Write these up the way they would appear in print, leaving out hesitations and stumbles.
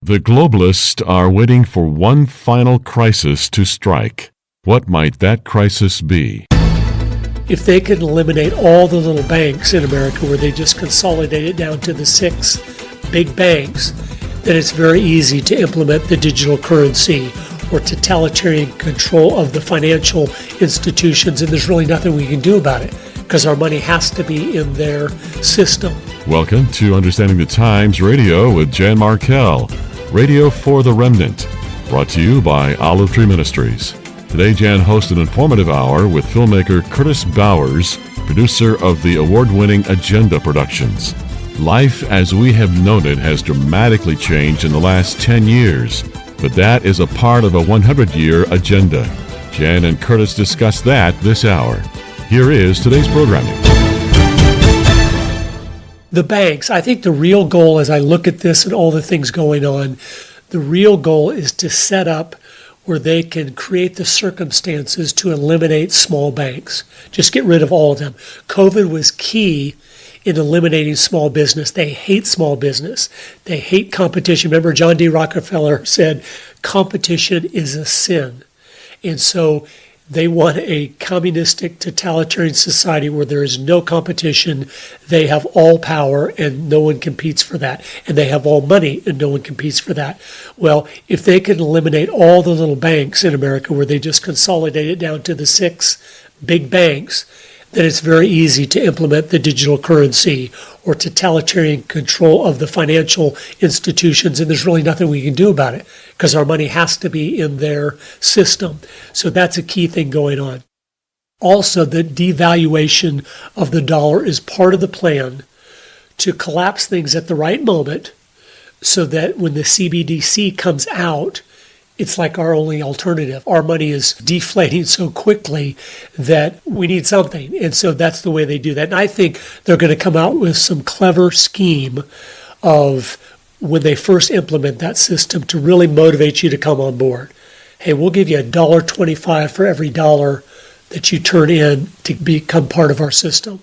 The globalists are waiting for one final crisis to strike. What might that crisis be? If they could eliminate all the little banks in America where they just consolidate it down to the 6 big banks, then it's very easy to implement the digital currency or totalitarian control of the financial institutions, and there's really nothing we can do about it because our money has to be in their system. Welcome to Understanding the Times Radio with Jan Markell, Radio for the Remnant, brought to you by Olive Tree Ministries. Today, Jan hosts an informative hour with filmmaker Curtis Bowers, producer of the award-winning Agenda Productions. Life as we have known it has dramatically changed in the last 10 years, but that is a part of a 100-year agenda. Jan and Curtis discuss that this hour. Here is today's programming. The banks, I think the real goal as I look at this and all the things going on, the real goal is to set up where they can create the circumstances to eliminate small banks. Just get rid of all of them. COVID was key in eliminating small business. They hate small business. They hate competition. Remember, John D. Rockefeller said, competition is a sin. And so they want a communistic, totalitarian society where there is no competition. They have all power and no one competes for that. And they have all money and no one competes for that. Well, if they can eliminate all the little banks in America where they just consolidate it down to the 6 big banks, then it's very easy to implement the digital currency or totalitarian control of the financial institutions, and there's really nothing we can do about it because our money has to be in their system. So that's a key thing going on. Also, the devaluation of the dollar is part of the plan to collapse things at the right moment so that when the CBDC comes out, it's like our only alternative. Our money is deflating so quickly that we need something. And so that's the way they do that. And I think they're going to come out with some clever scheme of when they first implement that system to really motivate you to come on board. Hey, we'll give you $1.25 for every dollar that you turn in to become part of our system.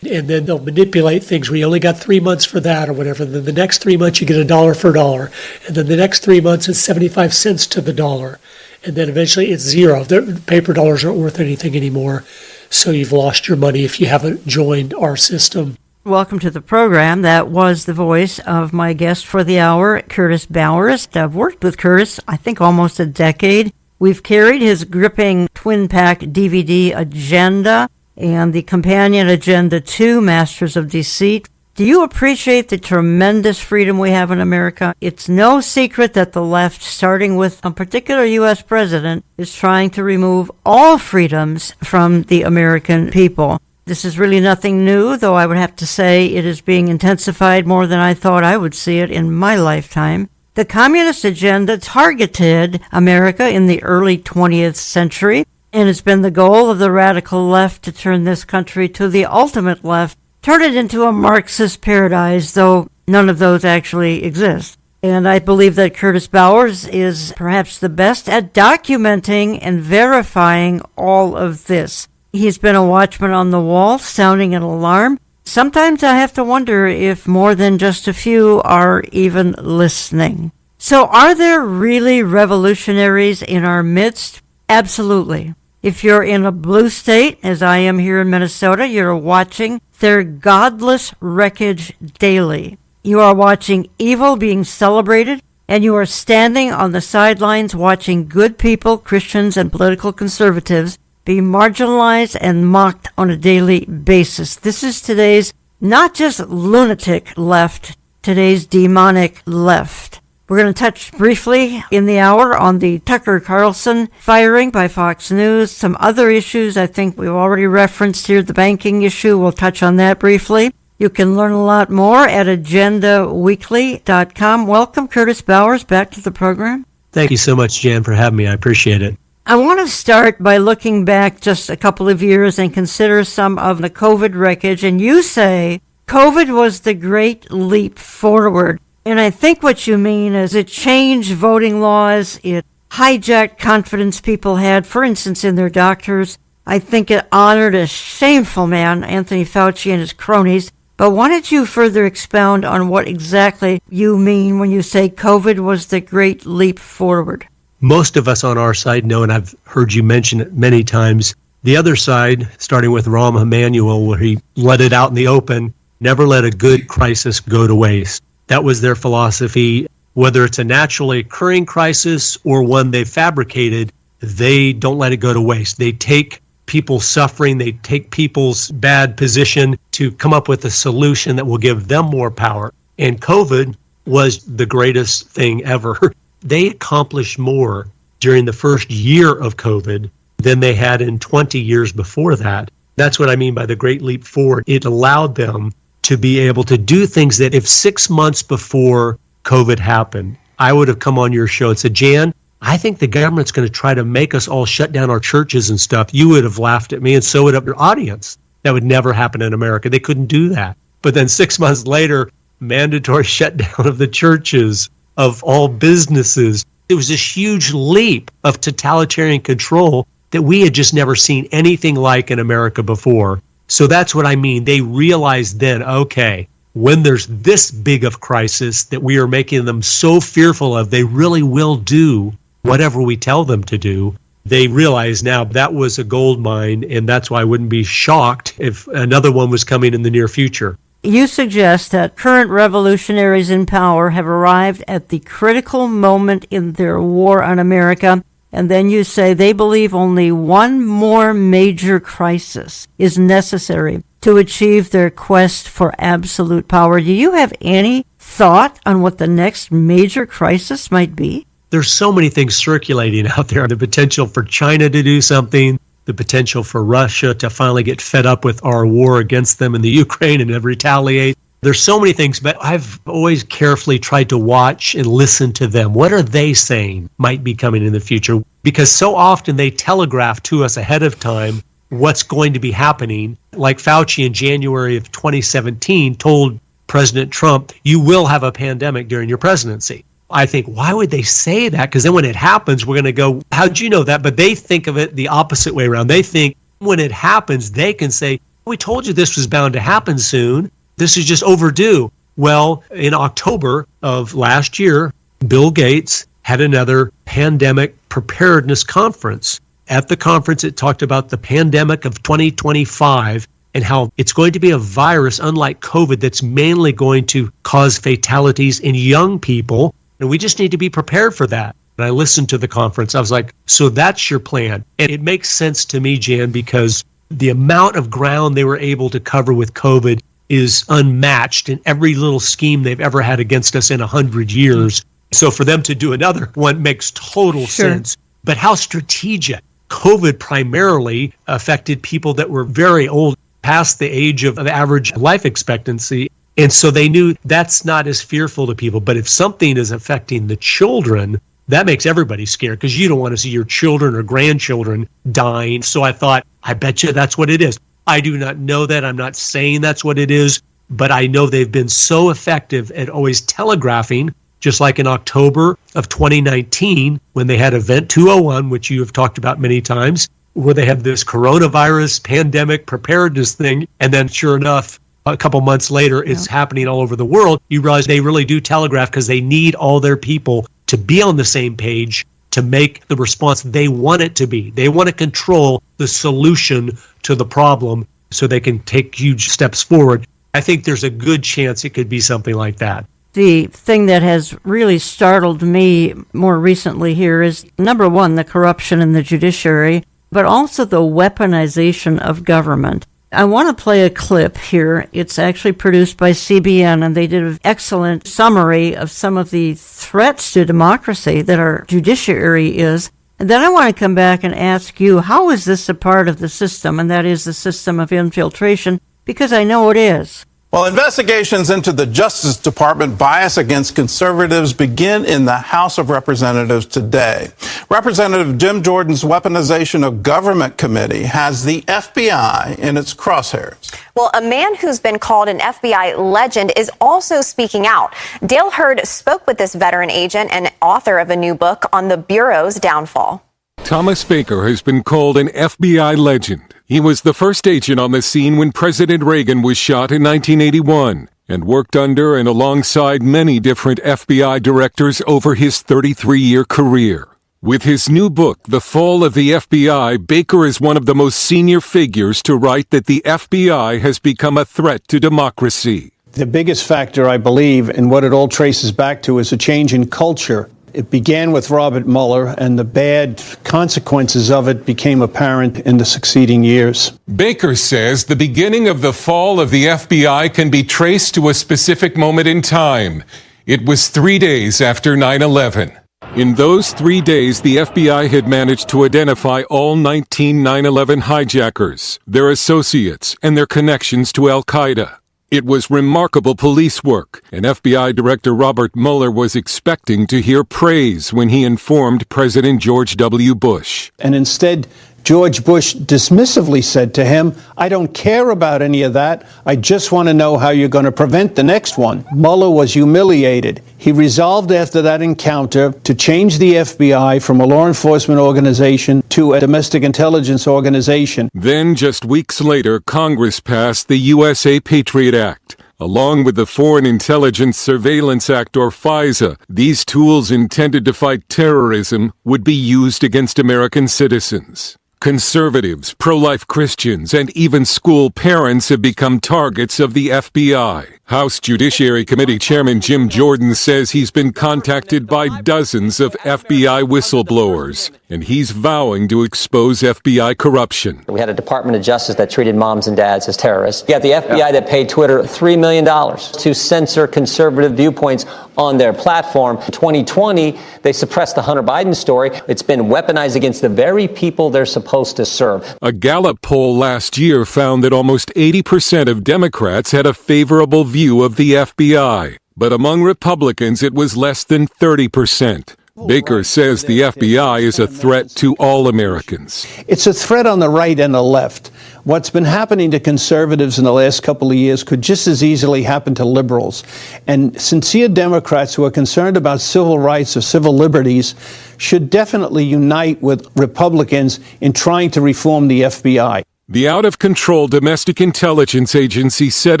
And then they'll manipulate things where you only got 3 months for that or whatever. And then the next 3 months you get $1 for $1. And then the next 3 months it's 75 cents to the dollar. And then eventually it's zero. The paper dollars aren't worth anything anymore. So you've lost your money if you haven't joined our system. Welcome to the program. That was the voice of my guest for the hour, Curtis Bowers. I've worked with Curtis, I think, almost a decade. We've carried his gripping twin-pack DVD Agenda and the companion Agenda 2, Masters of Deceit. Do you appreciate the tremendous freedom we have in America? It's no secret that the left, starting with a particular U.S. president, is trying to remove all freedoms from the American people. This is really nothing new, though I would have to say it is being intensified more than I thought I would see it in my lifetime. The communist agenda targeted America in the early 20th century, and it's been the goal of the radical left to turn this country to the ultimate left, turn it into a Marxist paradise, though none of those actually exist. And I believe that Curtis Bowers is perhaps the best at documenting and verifying all of this. He's been a watchman on the wall, sounding an alarm. Sometimes I have to wonder if more than just a few are even listening. So are there really revolutionaries in our midst? Absolutely. If you're in a blue state, as I am here in Minnesota, you're watching their godless wreckage daily. You are watching evil being celebrated, and you are standing on the sidelines watching good people, Christians and political conservatives, be marginalized and mocked on a daily basis. This is today's not just lunatic left, today's demonic left. We're going to touch briefly in the hour on the Tucker Carlson firing by Fox News, some other issues I think we've already referenced here, the banking issue. We'll touch on that briefly. You can learn a lot more at agendaweekly.com. Welcome, Curtis Bowers, back to the program. Thank you so much, Jan, for having me. I appreciate it. I want to start by looking back just a couple of years and consider some of the COVID wreckage. And you say COVID was the great leap forward. And I think what you mean is it changed voting laws. It hijacked confidence people had, for instance, in their doctors. I think it honored a shameful man, Anthony Fauci, and his cronies. But why don't you further expound on what exactly you mean when you say COVID was the great leap forward? Most of us on our side know, and I've heard you mention it many times, the other side, starting with Rahm Emanuel, where he let it out in the open, never let a good crisis go to waste. That was their philosophy. Whether it's a naturally occurring crisis or one they fabricated, they don't let it go to waste. They take people's suffering, they take people's bad position to come up with a solution that will give them more power. And COVID was the greatest thing ever. They accomplished more during the first year of COVID than they had in 20 years before that. That's what I mean by the great leap forward. It allowed them to be able to do things that if 6 months before COVID happened, I would have come on your show and said, Jan, I think the government's going to try to make us all shut down our churches and stuff. You would have laughed at me, and so would your audience. That would never happen in America. They couldn't do that. But then 6 months later, mandatory shutdown of the churches, of all businesses. It was this huge leap of totalitarian control that we had just never seen anything like in America before. So that's what I mean. They realized then, okay, when there's this big of crisis that we are making them so fearful of, they really will do whatever we tell them to do. They realize now that was a gold mine, and that's why I wouldn't be shocked if another one was coming in the near future. You suggest that current revolutionaries in power have arrived at the critical moment in their war on America, and then you say they believe only one more major crisis is necessary to achieve their quest for absolute power. Do you have any thought on what the next major crisis might be? There's so many things circulating out there. The potential for China to do something, the potential for Russia to finally get fed up with our war against them in the Ukraine and retaliate. There's so many things, but I've always carefully tried to watch and listen to them. What are they saying might be coming in the future? Because so often they telegraph to us ahead of time what's going to be happening. Like Fauci in January of 2017 told President Trump, you will have a pandemic during your presidency. I think, why would they say that? Because then when it happens, we're going to go, how'd you know that? But they think of it the opposite way around. They think when it happens, they can say, we told you this was bound to happen soon. This is just overdue. Well, in October of last year, Bill Gates had another pandemic preparedness conference. At the conference, it talked about the pandemic of 2025 and how it's going to be a virus, unlike COVID, that's mainly going to cause fatalities in young people. And we just need to be prepared for that. And I listened to the conference. I was like, so that's your plan. And it makes sense to me, Jan, because the amount of ground they were able to cover with COVID is unmatched in every little scheme they've ever had against us in 100 years. So for them to do another one makes total sense. But how strategic. COVID primarily affected people that were very old, past the age of average life expectancy. And so they knew that's not as fearful to people. But if something is affecting the children, that makes everybody scared because you don't want to see your children or grandchildren dying. So I thought, I bet you that's what it is. I do not know that. I'm not saying that's what it is, but I know they've been so effective at always telegraphing, just like in October of 2019, when they had Event 201, which you have talked about many times, where they have this coronavirus pandemic preparedness thing. And then sure enough, a couple months later, it's happening all over the world. You realize they really do telegraph because they need all their people to be on the same page to make the response they want it to be. They want to control the solution to the problem so they can take huge steps forward. I think there's a good chance it could be something like that. The thing that has really startled me more recently here is, number one, the corruption in the judiciary, but also the weaponization of government. I want to play a clip here. It's actually produced by CBN, and they did an excellent summary of some of the threats to democracy that our judiciary is. And then I want to come back and ask you, how is this a part of the system, and that is the system of infiltration? Because I know it is. Well, investigations into the Justice Department bias against conservatives begin in the House of Representatives today. Representative Jim Jordan's Weaponization of Government Committee has the FBI in its crosshairs. Well, a man who's been called an FBI legend is also speaking out. Dale Hurd spoke with this veteran agent and author of a new book on the Bureau's downfall. Thomas Baker has been called an FBI legend. He was the first agent on the scene when President Reagan was shot in 1981 and worked under and alongside many different FBI directors over his 33-year career. With his new book, The Fall of the FBI, Baker is one of the most senior figures to write that the FBI has become a threat to democracy. The biggest factor, I believe, and what it all traces back to is a change in culture. It began with Robert Mueller, and the bad consequences of it became apparent in the succeeding years. Baker says the beginning of the fall of the FBI can be traced to a specific moment in time. It was 3 days after 9/11. In those 3 days, the FBI had managed to identify all 19 9/11 hijackers, their associates, and their connections to Al-Qaeda. It was remarkable police work, and FBI Director Robert Mueller was expecting to hear praise when he informed President George W. Bush. And instead, George Bush dismissively said to him, "I don't care about any of that. I just want to know how you're going to prevent the next one." Mueller was humiliated. He resolved after that encounter to change the FBI from a law enforcement organization to a domestic intelligence organization. Then, just weeks later, Congress passed the USA Patriot Act. Along with the Foreign Intelligence Surveillance Act, or FISA, these tools intended to fight terrorism would be used against American citizens. Conservatives, pro-life Christians, and even school parents have become targets of the FBI. House Judiciary Committee Chairman Jim Jordan says he's been contacted by dozens of FBI whistleblowers, and he's vowing to expose FBI corruption. We had a Department of Justice that treated moms and dads as terrorists. You got the FBI that paid Twitter $3 million to censor conservative viewpoints on their platform. In 2020, they suppressed the Hunter Biden story. It's been weaponized against the very people they're supposed to serve. A Gallup poll last year found that almost 80% of Democrats had a favorable view of the FBI, but among Republicans it was less than 30%. Baker says the FBI is a threat to all Americans. It's a threat on the right and the left. What's been happening to conservatives in the last couple of years could just as easily happen to liberals. And sincere Democrats who are concerned about civil rights or civil liberties should definitely unite with Republicans in trying to reform the FBI. The out-of-control domestic intelligence agency set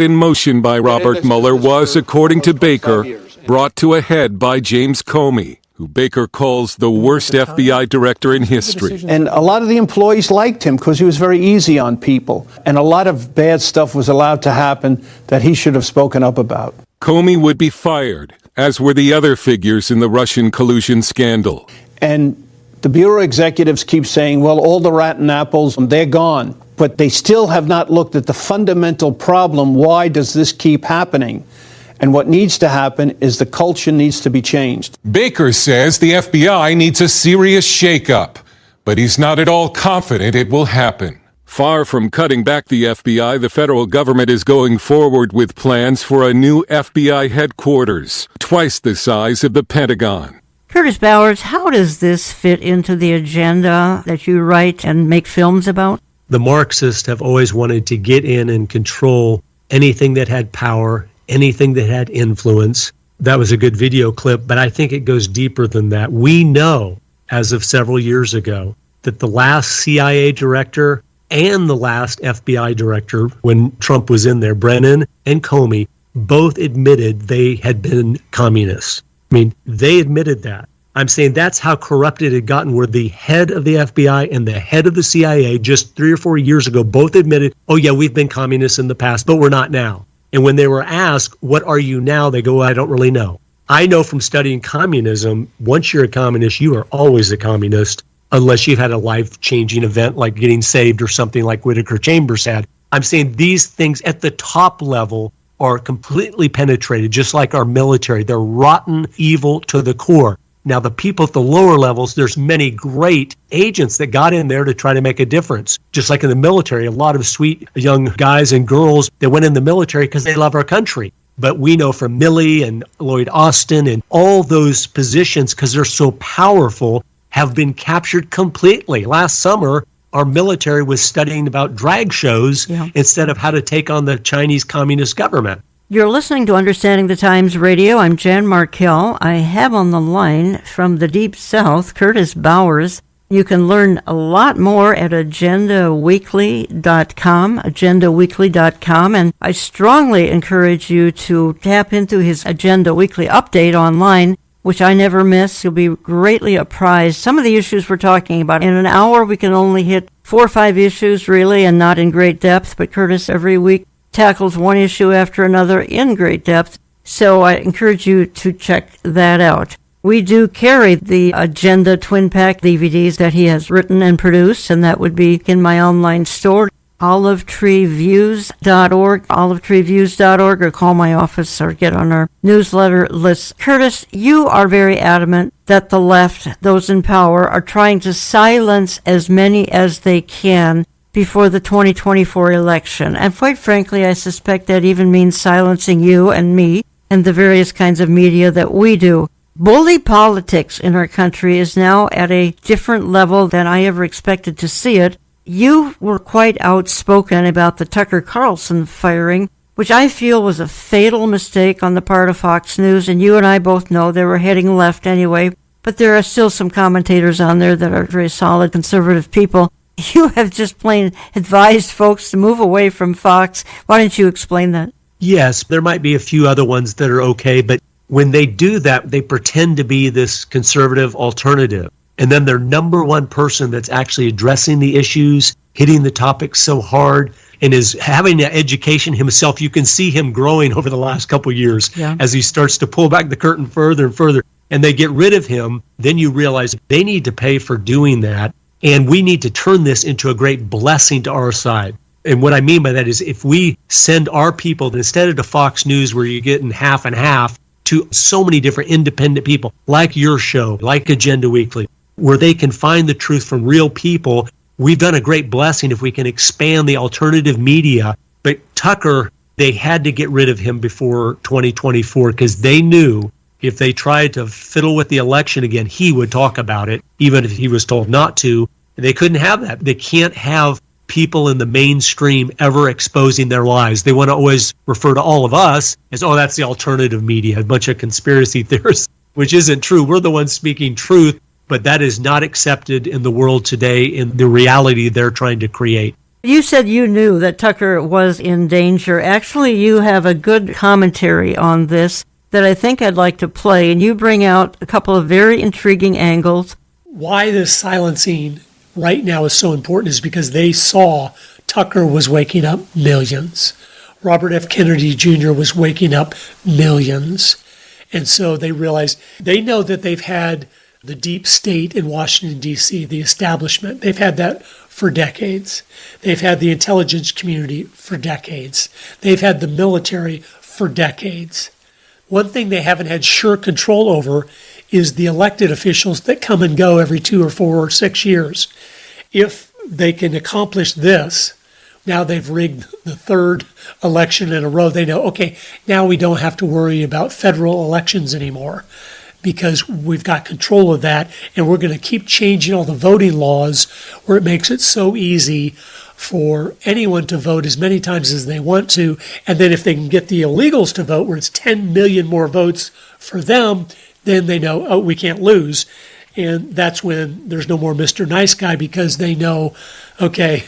in motion by Robert Mueller was, according to Baker, brought to a head by James Comey, who Baker calls the worst FBI director in history. And a lot of the employees liked him because he was very easy on people. And a lot of bad stuff was allowed to happen that he should have spoken up about. Comey would be fired, as were the other figures in the Russian collusion scandal. And the Bureau executives keep saying, well, all the rotten apples, they're gone. But they still have not looked at the fundamental problem. Why does this keep happening? And what needs to happen is the culture needs to be changed. Baker says the FBI needs a serious shakeup, but he's not at all confident it will happen. Far from cutting back the FBI, the federal government is going forward with plans for a new FBI headquarters, twice the size of the Pentagon. Curtis Bowers, how does this fit into the agenda that you write and make films about? The Marxists have always wanted to get in and control anything that had power, anything that had influence. That was a good video clip, but I think it goes deeper than that. We know, as of several years ago, that the last CIA director and the last FBI director, when Trump was in there, Brennan and Comey, both admitted they had been communists. I mean, they admitted that. I'm saying that's how corrupted it had gotten, where the head of the FBI and the head of the CIA just 3 or 4 years ago both admitted, oh yeah, we've been communists in the past, but we're not now. And when they were asked, what are you now? They go, I don't really know. I know from studying communism, once you're a communist, you are always a communist, unless you've had a life-changing event like getting saved or something like Whittaker Chambers had. I'm saying these things at the top level are completely penetrated, just like our military. They're rotten, evil to the core. Now, the people at the lower levels, there's many great agents that got in there to try to make a difference. Just like in the military, a lot of sweet young guys and girls that went in the military because they love our country. But we know from Milley and Lloyd Austin and all those positions, because they're so powerful, have been captured completely. Last summer, our military was studying about drag shows instead of how to take on the Chinese Communist government. You're listening to Understanding the Times Radio. I'm Jan Markell. I have on the line from the Deep South, Curtis Bowers. You can learn a lot more at agendaweekly.com, and I strongly encourage you to tap into his Agenda Weekly update online, which I never miss. You'll be greatly apprised. Some of the issues we're talking about, in an hour we can only hit 4 or 5 issues really, and not in great depth, but Curtis every week tackles one issue after another in great depth. So I encourage you to check that out. We do carry the Agenda Twin Pack DVDs that he has written and produced, and that would be in my online store, olivetreeviews.org, or call my office or get on our newsletter list. Curtis, you are very adamant that the left, those in power, are trying to silence as many as they can before the 2024 election. And quite frankly, I suspect that even means silencing you and me and the various kinds of media that we do. Bully politics in our country is now at a different level than I ever expected to see it. You were quite outspoken about the Tucker Carlson firing, which I feel was a fatal mistake on the part of Fox News, and you and I both know they were heading left anyway, but there are still some commentators on there that are very solid conservative people. You have just plain advised folks to move away from Fox. Why don't you explain that? Yes, there might be a few other ones that are okay, but when they do that, they pretend to be this conservative alternative. And then their number one person that's actually addressing the issues, hitting the topics so hard, and is having an education himself. You can see him growing over the last couple of years as he starts to pull back the curtain further and further. And they get rid of him. Then you realize they need to pay for doing that. And we need to turn this into a great blessing to our side. And what I mean by that is if we send our people, instead of to Fox News where you're getting half and half, to so many different independent people, like your show, like Agenda Weekly, where they can find the truth from real people. We've done a great blessing if we can expand the alternative media. But Tucker, they had to get rid of him before 2024 because they knew if they tried to fiddle with the election again, he would talk about it, even if he was told not to. And they couldn't have that. They can't have people in the mainstream ever exposing their lies. They want to always refer to all of us as, oh, that's the alternative media, a bunch of conspiracy theorists, which isn't true. We're the ones speaking truth, but that is not accepted in the world today in the reality they're trying to create. You said you knew that Tucker was in danger. Actually, you have a good commentary on this that I think I'd like to play, and you bring out a couple of very intriguing angles. Why this silencing right now is so important is because they saw Tucker was waking up millions. Robert F. Kennedy Jr. was waking up millions. And so they realized, they know that they've had the deep state in Washington, D.C., the establishment. They've had that for decades. They've had the intelligence community for decades. They've had the military for decades. One thing they haven't had sure control over is the elected officials that come and go every 2 or 4 or 6 years. If they can accomplish this, now they've rigged the 3rd election in a row. They know, okay, now we don't have to worry about federal elections anymore because we've got control of that, and we're going to keep changing all the voting laws where it makes it so easy for anyone to vote as many times as they want to. And then if they can get the illegals to vote, where it's 10 million more votes for them, then they know, oh, we can't lose. And that's when there's no more Mr. Nice Guy, because they know, okay,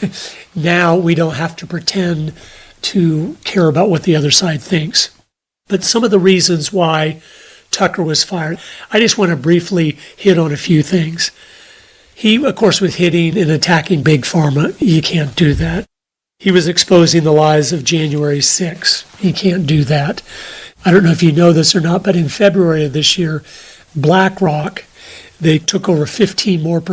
now we don't have to pretend to care about what the other side thinks. But some of the reasons why Tucker was fired, I just want to briefly hit on a few things. He, of course, was hitting and attacking Big Pharma. You can't do that. He was exposing the lies of January 6th. He can't do that. I don't know if you know this or not, but in February of this year, BlackRock, they took over 15% more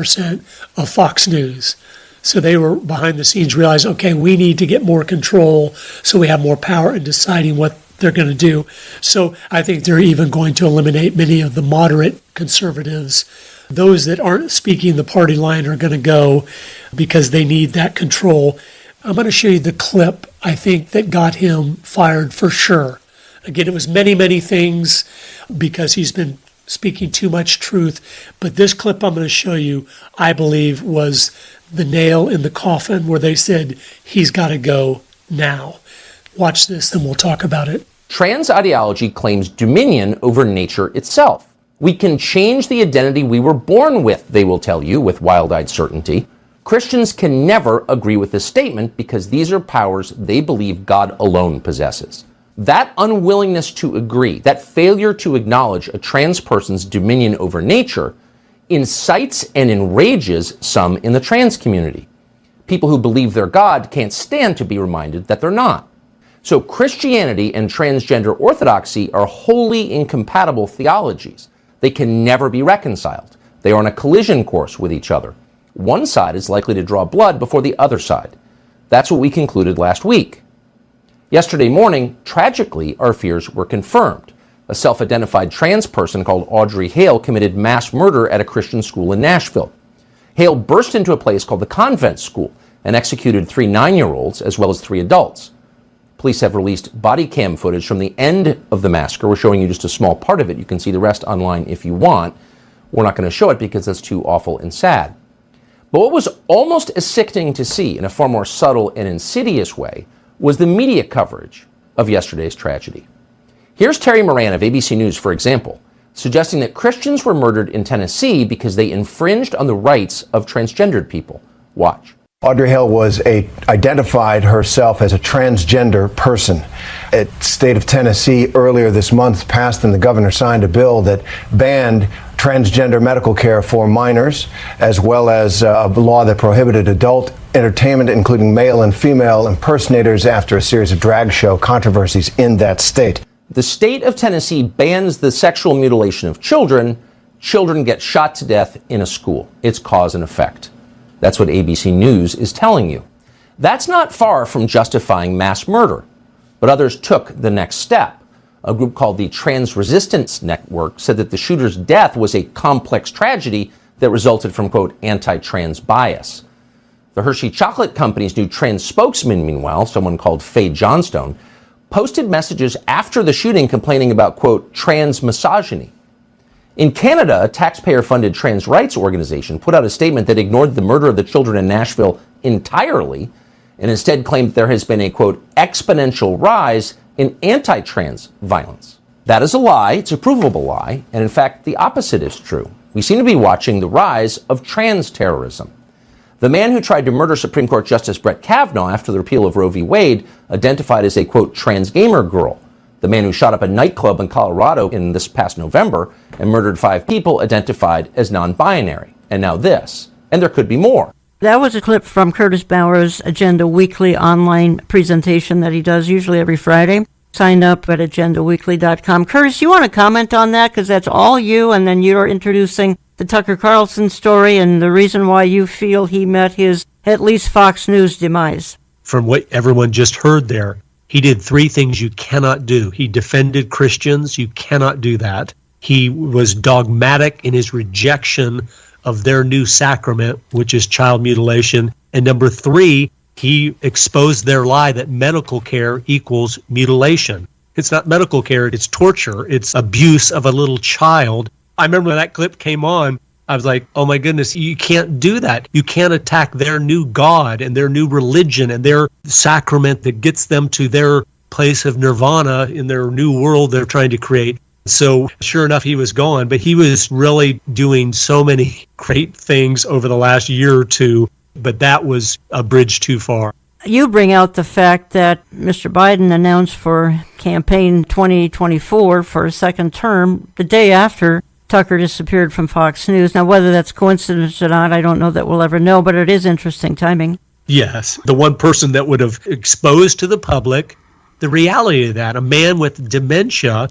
of Fox News. So they were behind the scenes realized, okay, we need to get more control so we have more power in deciding what they're going to do. So I think they're even going to eliminate many of the moderate conservatives. Those that aren't speaking the party line are going to go because they need that control. I'm going to show you the clip, I think, that got him fired for sure. Again, it was many, many things because he's been speaking too much truth. But this clip I'm going to show you, I believe, was the nail in the coffin where they said, he's got to go now. Watch this, then we'll talk about it. Trans ideology claims dominion over nature itself. We can change the identity we were born with, they will tell you with wild-eyed certainty. Christians can never agree with this statement because these are powers they believe God alone possesses. That unwillingness to agree, that failure to acknowledge a trans person's dominion over nature, incites and enrages some in the trans community. People who believe they're God can't stand to be reminded that they're not. So Christianity and transgender orthodoxy are wholly incompatible theologies. They can never be reconciled. They are on a collision course with each other. One side is likely to draw blood before the other side. That's what we concluded last week. Yesterday morning, tragically, our fears were confirmed. A self-identified trans person called Audrey Hale committed mass murder at a Christian school in Nashville. Hale burst into a place called the Convent School and executed 3 9-year-olds as well as 3 adults. Police have released body cam footage from the end of the massacre. We're showing you just a small part of it. You can see the rest online if you want. We're not going to show it because that's too awful and sad. But what was almost as sickening to see in a far more subtle and insidious way was the media coverage of yesterday's tragedy. Here's Terry Moran of ABC News, for example, suggesting that Christians were murdered in Tennessee because they infringed on the rights of transgendered people. Watch. Audrey Hale identified herself as a transgender person. The state of Tennessee earlier this month passed and the governor signed a bill that banned transgender medical care for minors, as well as a law that prohibited adult entertainment, including male and female impersonators, after a series of drag show controversies in that state. The state of Tennessee bans the sexual mutilation of children. Children get shot to death in a school. It's cause and effect. That's what ABC News is telling you. That's not far from justifying mass murder, but others took the next step. A group called the Trans Resistance Network said that the shooter's death was a complex tragedy that resulted from, quote, anti-trans bias. The Hershey Chocolate Company's new trans spokesman, meanwhile, someone called Faye Johnstone, posted messages after the shooting complaining about, quote, trans misogyny. In Canada, a taxpayer-funded trans rights organization put out a statement that ignored the murder of the children in Nashville entirely and instead claimed there has been a, quote, exponential rise in anti-trans violence. That is a lie. It's a provable lie. And in fact, the opposite is true. We seem to be watching the rise of trans terrorism. The man who tried to murder Supreme Court Justice Brett Kavanaugh after the repeal of Roe v. Wade, identified as a, quote, trans gamer girl. The man who shot up a nightclub in Colorado in this past November and murdered 5 people, identified as non-binary. And now this. And there could be more. That was a clip from Curtis Bauer's Agenda Weekly online presentation that he does usually every Friday. Sign up at agendaweekly.com. Curtis, you want to comment on that? Because that's all you, and then you're introducing the Tucker Carlson story and the reason why you feel he met his, at least Fox News, demise. From what everyone just heard there, he did 3 things you cannot do. He defended Christians. You cannot do that. He was dogmatic in his rejection of their new sacrament, which is child mutilation. And number 3, he exposed their lie that medical care equals mutilation. It's not medical care, it's torture. It's abuse of a little child. I remember when that clip came on, I was like, oh my goodness, you can't do that. You can't attack their new God and their new religion and their sacrament that gets them to their place of nirvana in their new world they're trying to create. So sure enough, he was gone, but he was really doing so many great things over the last year or 2, but that was a bridge too far. You bring out the fact that Mr. Biden announced for campaign 2024 for a second term the day after Tucker disappeared from Fox News. Now, whether that's coincidence or not, I don't know that we'll ever know, but it is interesting timing. Yes. The one person that would have exposed to the public the reality of that, a man with dementia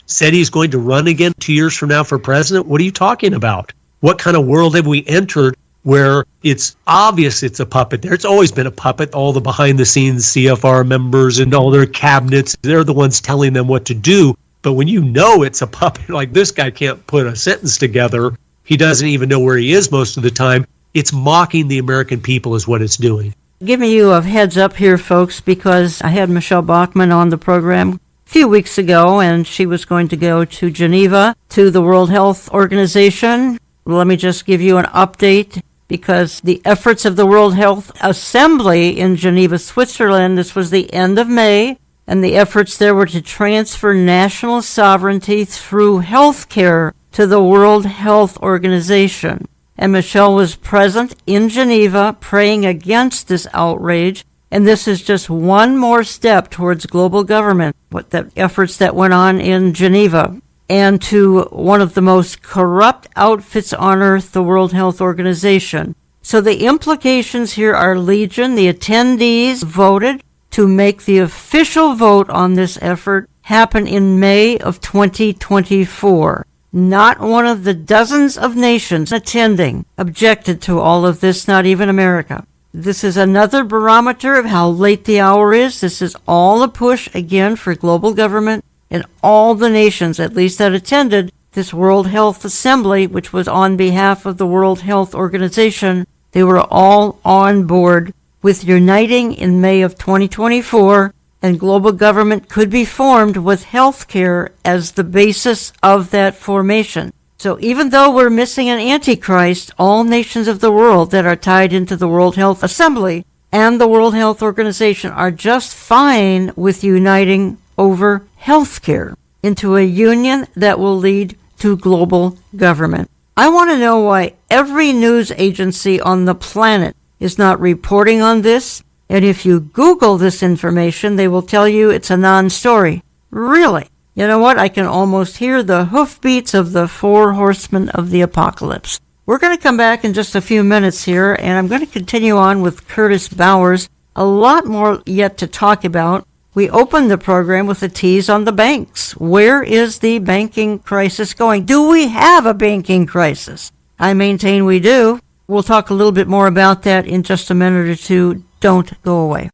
said he's going to run again 2 years from now for president. What are you talking about? What kind of world have we entered where it's obvious it's a puppet there? It's always been a puppet. All the behind-the-scenes CFR members and all their cabinets, they're the ones telling them what to do. But when you know it's a puppet, like this guy can't put a sentence together, he doesn't even know where he is most of the time, it's mocking the American people is what it's doing. Giving you a heads up here, folks, because I had Michelle Bachmann on the program a few weeks ago, and she was going to go to Geneva to the World Health Organization. Let me just give you an update, because the efforts of the World Health Assembly in Geneva, Switzerland, this was the end of May, and the efforts there were to transfer national sovereignty through health care to the World Health Organization. And Michelle was present in Geneva praying against this outrage. And this is just one more step towards global government, what the efforts that went on in Geneva, and to one of the most corrupt outfits on earth, the World Health Organization. So the implications here are legion. The attendees voted to make the official vote on this effort happen in May of 2024. Not one of the dozens of nations attending objected to all of this, not even America. This is another barometer of how late the hour is. This is all a push, again, for global government and all the nations, at least that attended this World Health Assembly, which was on behalf of the World Health Organization. They were all on board with uniting in May of 2024, and global government could be formed with healthcare as the basis of that formation. So even though we're missing an antichrist, all nations of the world that are tied into the World Health Assembly and the World Health Organization are just fine with uniting over healthcare into a union that will lead to global government. I want to know why every news agency on the planet is not reporting on this. And if you Google this information, they will tell you it's a non-story. Really? You know what? I can almost hear the hoofbeats of the 4 horsemen of the apocalypse. We're going to come back in just a few minutes here, and I'm going to continue on with Curtis Bowers. A lot more yet to talk about. We opened the program with a tease on the banks. Where is the banking crisis going? Do we have a banking crisis? I maintain we do. We'll talk a little bit more about that in just a minute or two. Don't go away.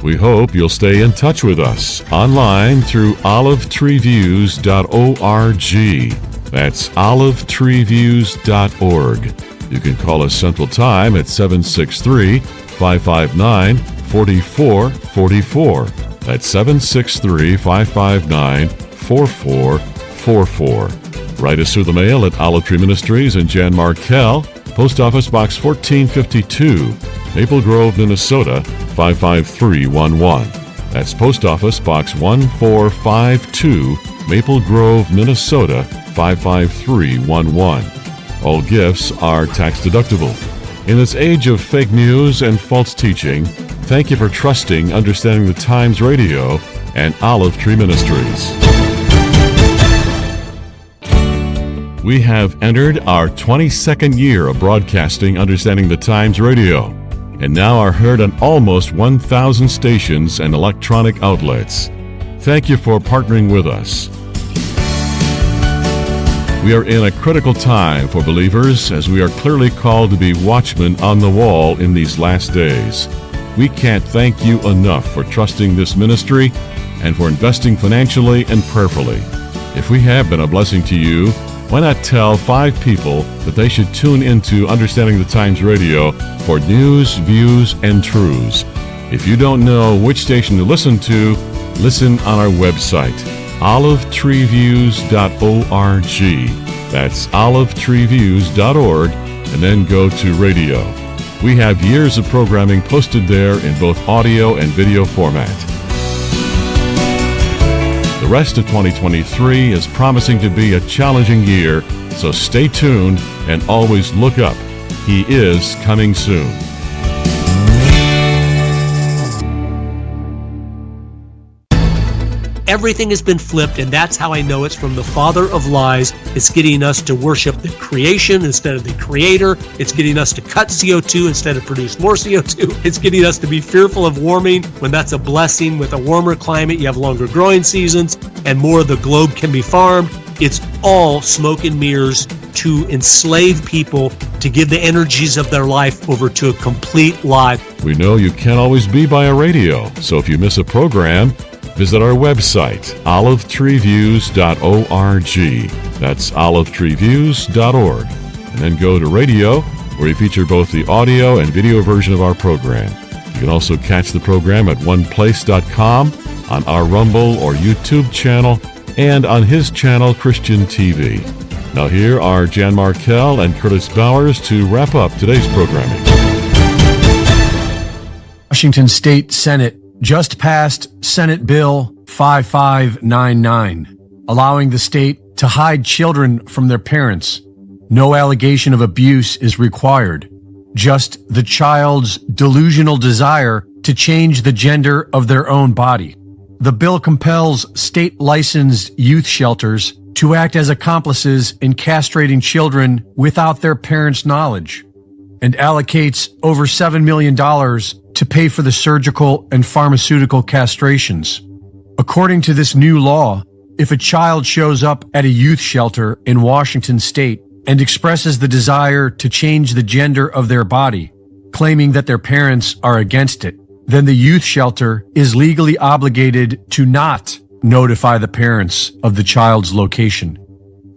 We hope you'll stay in touch with us online through olivetreeviews.org. That's olivetreeviews.org. You can call us Central Time at 763-559-4444. That's 763-559-4444. Write us through the mail at Olive Tree Ministries and Jan Markell, Post Office Box 1452, Maple Grove, Minnesota 55311. That's Post Office Box 1452, Maple Grove, Minnesota 55311. All gifts are tax deductible. In this age of fake news and false teaching, thank you for trusting Understanding the Times Radio and Olive Tree Ministries. We have entered our 22nd year of broadcasting Understanding the Times Radio, and now are heard on almost 1,000 stations and electronic outlets. Thank you for partnering with us. We are in a critical time for believers, as we are clearly called to be watchmen on the wall in these last days. We can't thank you enough for trusting this ministry and for investing financially and prayerfully. If we have been a blessing to you, why not tell 5 people that they should tune into Understanding the Times Radio for news, views, and truths? If you don't know which station to listen to, listen on our website, olivetreeviews.org. That's olivetreeviews.org, and then go to radio. We have years of programming posted there in both audio and video format. The rest of 2023 is promising to be a challenging year, so stay tuned and always look up. He is coming soon. Everything has been flipped, and that's how I know it's from the father of lies. It's getting us to worship the creation instead of the creator. It's getting us to cut CO2 instead of produce more CO2. It's getting us to be fearful of warming when that's a blessing. With a warmer climate, you have longer growing seasons, and more of the globe can be farmed. It's all smoke and mirrors to enslave people, to give the energies of their life over to a complete lie. We know you can't always be by a radio, so if you miss a program, visit our website, olivetreeviews.org. That's olivetreeviews.org. And then go to radio, where we feature both the audio and video version of our program. You can also catch the program at oneplace.com, on our Rumble or YouTube channel, and on his channel, Christian TV. Now here are Jan Markell and Curtis Bowers to wrap up today's programming. Washington State Senate just passed Senate Bill 5599, allowing the state to hide children from their parents. No allegation of abuse is required, just the child's delusional desire to change the gender of their own body. The bill compels state-licensed youth shelters to act as accomplices in castrating children without their parents' knowledge, and allocates over $7 million to pay for the surgical and pharmaceutical castrations. According to this new law, if a child shows up at a youth shelter in Washington state and expresses the desire to change the gender of their body, claiming that their parents are against it, then the youth shelter is legally obligated to not notify the parents of the child's location,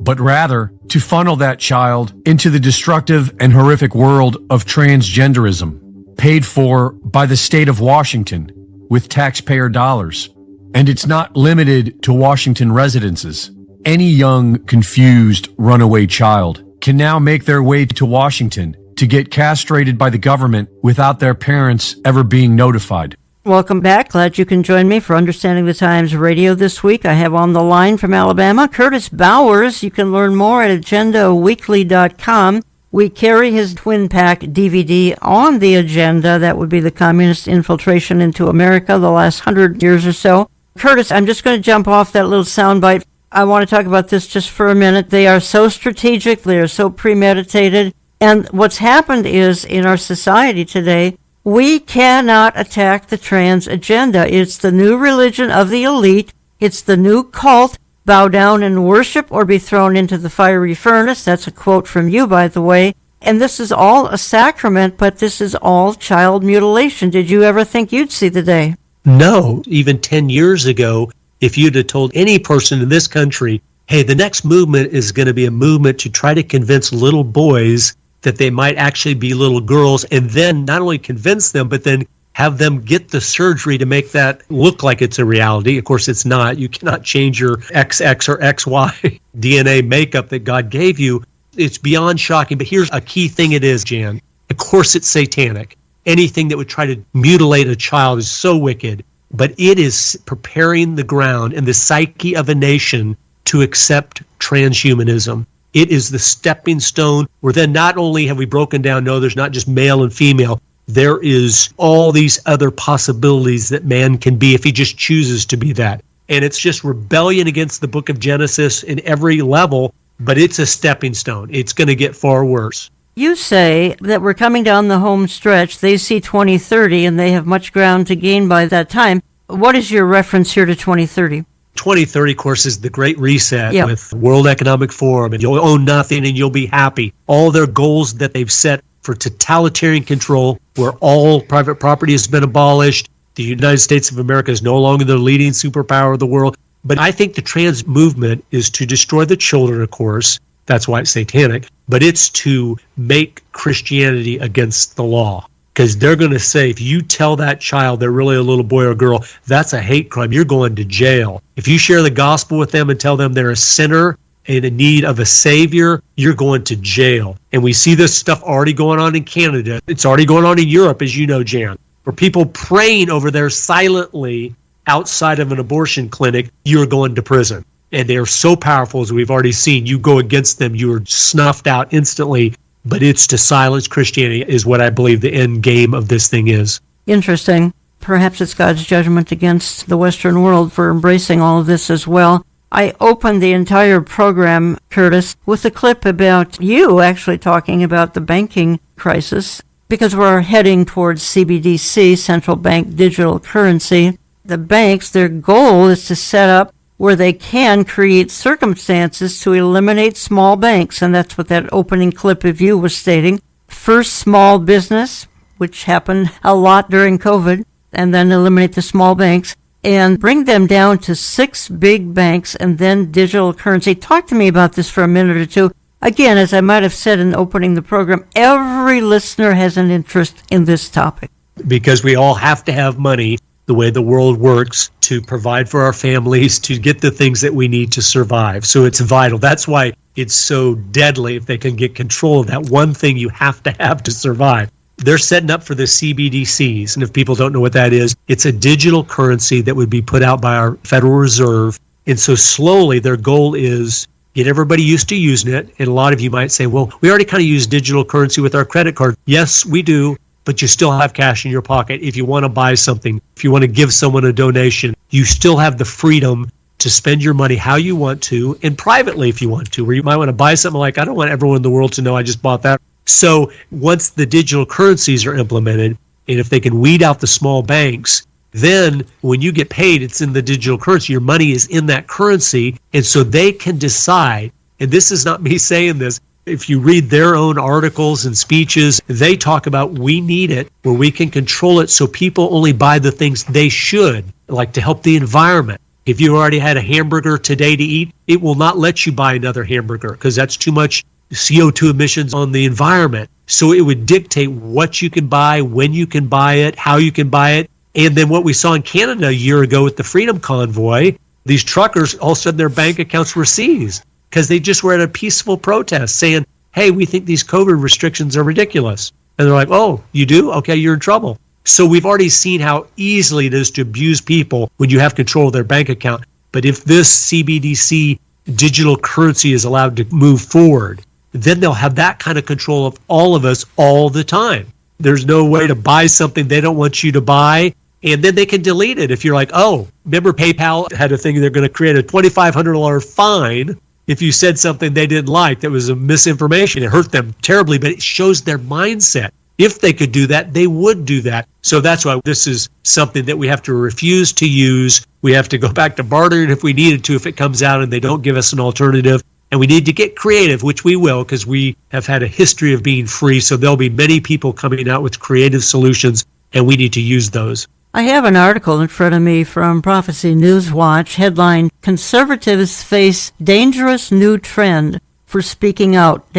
but rather to funnel that child into the destructive and horrific world of transgenderism, paid for by the state of Washington with taxpayer dollars. And it's not limited to Washington residences. Any young, confused, runaway child can now make their way to Washington to get castrated by the government without their parents ever being notified. Welcome back. Glad you can join me for Understanding the Times Radio this week. I have on the line from Alabama, Curtis Bowers. You can learn more at agendaweekly.com. We carry his twin pack DVD on the agenda. That would be the communist infiltration into America the last 100 years or so. Curtis, I'm just going to jump off that little soundbite. I want to talk about this just for a minute. They are so strategic. They are so premeditated. And what's happened is, in our society today, we cannot attack the trans agenda. It's the new religion of the elite. It's the new cult. Bow down and worship or be thrown into the fiery furnace. That's a quote from you, by the way. And this is all a sacrament, but this is all child mutilation. Did you ever think you'd see the day? No, even 10 years ago, if you'd have told any person in this country, hey, the next movement is going to be a movement to try to convince little boys that they might actually be little girls, and then not only convince them, but then have them get the surgery to make that look like it's a reality. Of course, it's not. You cannot change your XX or XY DNA makeup that God gave you. It's beyond shocking. But here's a key thing it is, Jan. Of course, it's satanic. Anything that would try to mutilate a child is so wicked. But it is preparing the ground and the psyche of a nation to accept transhumanism. It is the stepping stone where then not only have we broken down, no, there's not just male and female, there is all these other possibilities that man can be if he just chooses to be that. And it's just rebellion against the book of Genesis in every level, but it's a stepping stone. It's going to get far worse. You say that we're coming down the home stretch. They see 2030 and they have much ground to gain by that time. What is your reference here to 2030? 2030, of course, is the Great Reset with World Economic Forum, and you'll own nothing and you'll be happy. All their goals that they've set for totalitarian control, where all private property has been abolished. The United States of America is no longer the leading superpower of the world. But I think the trans movement is to destroy the children, of course. That's why it's satanic. But it's to make Christianity against the law. Because they're going to say, if you tell that child they're really a little boy or girl, that's a hate crime. You're going to jail. If you share the gospel with them and tell them they're a sinner and in need of a savior, you're going to jail. And we see this stuff already going on in Canada. It's already going on in Europe, as you know, Jan, where people praying over there silently outside of an abortion clinic, you're going to prison. And they're so powerful, as we've already seen. You go against them, you are snuffed out instantly. But it's to silence Christianity is what I believe the end game of this thing is. Interesting. Perhaps it's God's judgment against the Western world for embracing all of this as well. I opened the entire program, Curtis, with a clip about you actually talking about the banking crisis, because we're heading towards CBDC, central bank digital currency. The banks, their goal is to set up where they can create circumstances to eliminate small banks, and that's what that opening clip of you was stating. First, small business, which happened a lot during COVID, and then eliminate the small banks, and bring them down to 6 big banks, and then digital currency. Talk to me about this for a minute or two. Again, as I might have said in opening the program, every listener has an interest in this topic. Because we all have to have money, the way the world works, to provide for our families, to get the things that we need to survive. So it's vital. That's why it's so deadly if they can get control of that one thing you have to survive. They're setting up for the CBDCs. And if people don't know what that is, it's a digital currency that would be put out by our Federal Reserve. And so slowly their goal is, get everybody used to using it. And a lot of you might say, well, we already kind of use digital currency with our credit card. Yes, we do, but you still have cash in your pocket. If you want to buy something, if you want to give someone a donation, you still have the freedom to spend your money how you want to, and privately if you want to, where you might want to buy something like, I don't want everyone in the world to know I just bought that. So once the digital currencies are implemented, and if they can weed out the small banks, then when you get paid, it's in the digital currency. Your money is in that currency, and so they can decide, and this is not me saying this, if you read their own articles and speeches, they talk about we need it where we can control it so people only buy the things they should, like to help the environment. If you already had a hamburger today to eat, it will not let you buy another hamburger because that's too much CO2 emissions on the environment. So it would dictate what you can buy, when you can buy it, how you can buy it. And then what we saw in Canada a year ago with the Freedom Convoy, these truckers, all of a sudden their bank accounts were seized because they just were at a peaceful protest saying, hey, we think these COVID restrictions are ridiculous. And they're like, oh, you do? Okay, you're in trouble. So we've already seen how easily it is to abuse people when you have control of their bank account. But if this CBDC digital currency is allowed to move forward, then they'll have that kind of control of all of us all the time. There's no way to buy something they don't want you to buy, and then they can delete it. If you're like, oh, remember PayPal had a thing, they're going to create a $2,500 fine if you said something they didn't like that was a misinformation. It hurt them terribly, but it shows their mindset. If they could do that, they would do that. So that's why this is something that we have to refuse to use. We have to go back to bartering if we needed to, if it comes out and they don't give us an alternative. And we need to get creative, which we will, because we have had a history of being free. So there'll be many people coming out with creative solutions, and we need to use those. I have an article in front of me from Prophecy Newswatch, headline, Conservatives Face Dangerous New Trend for Speaking Out,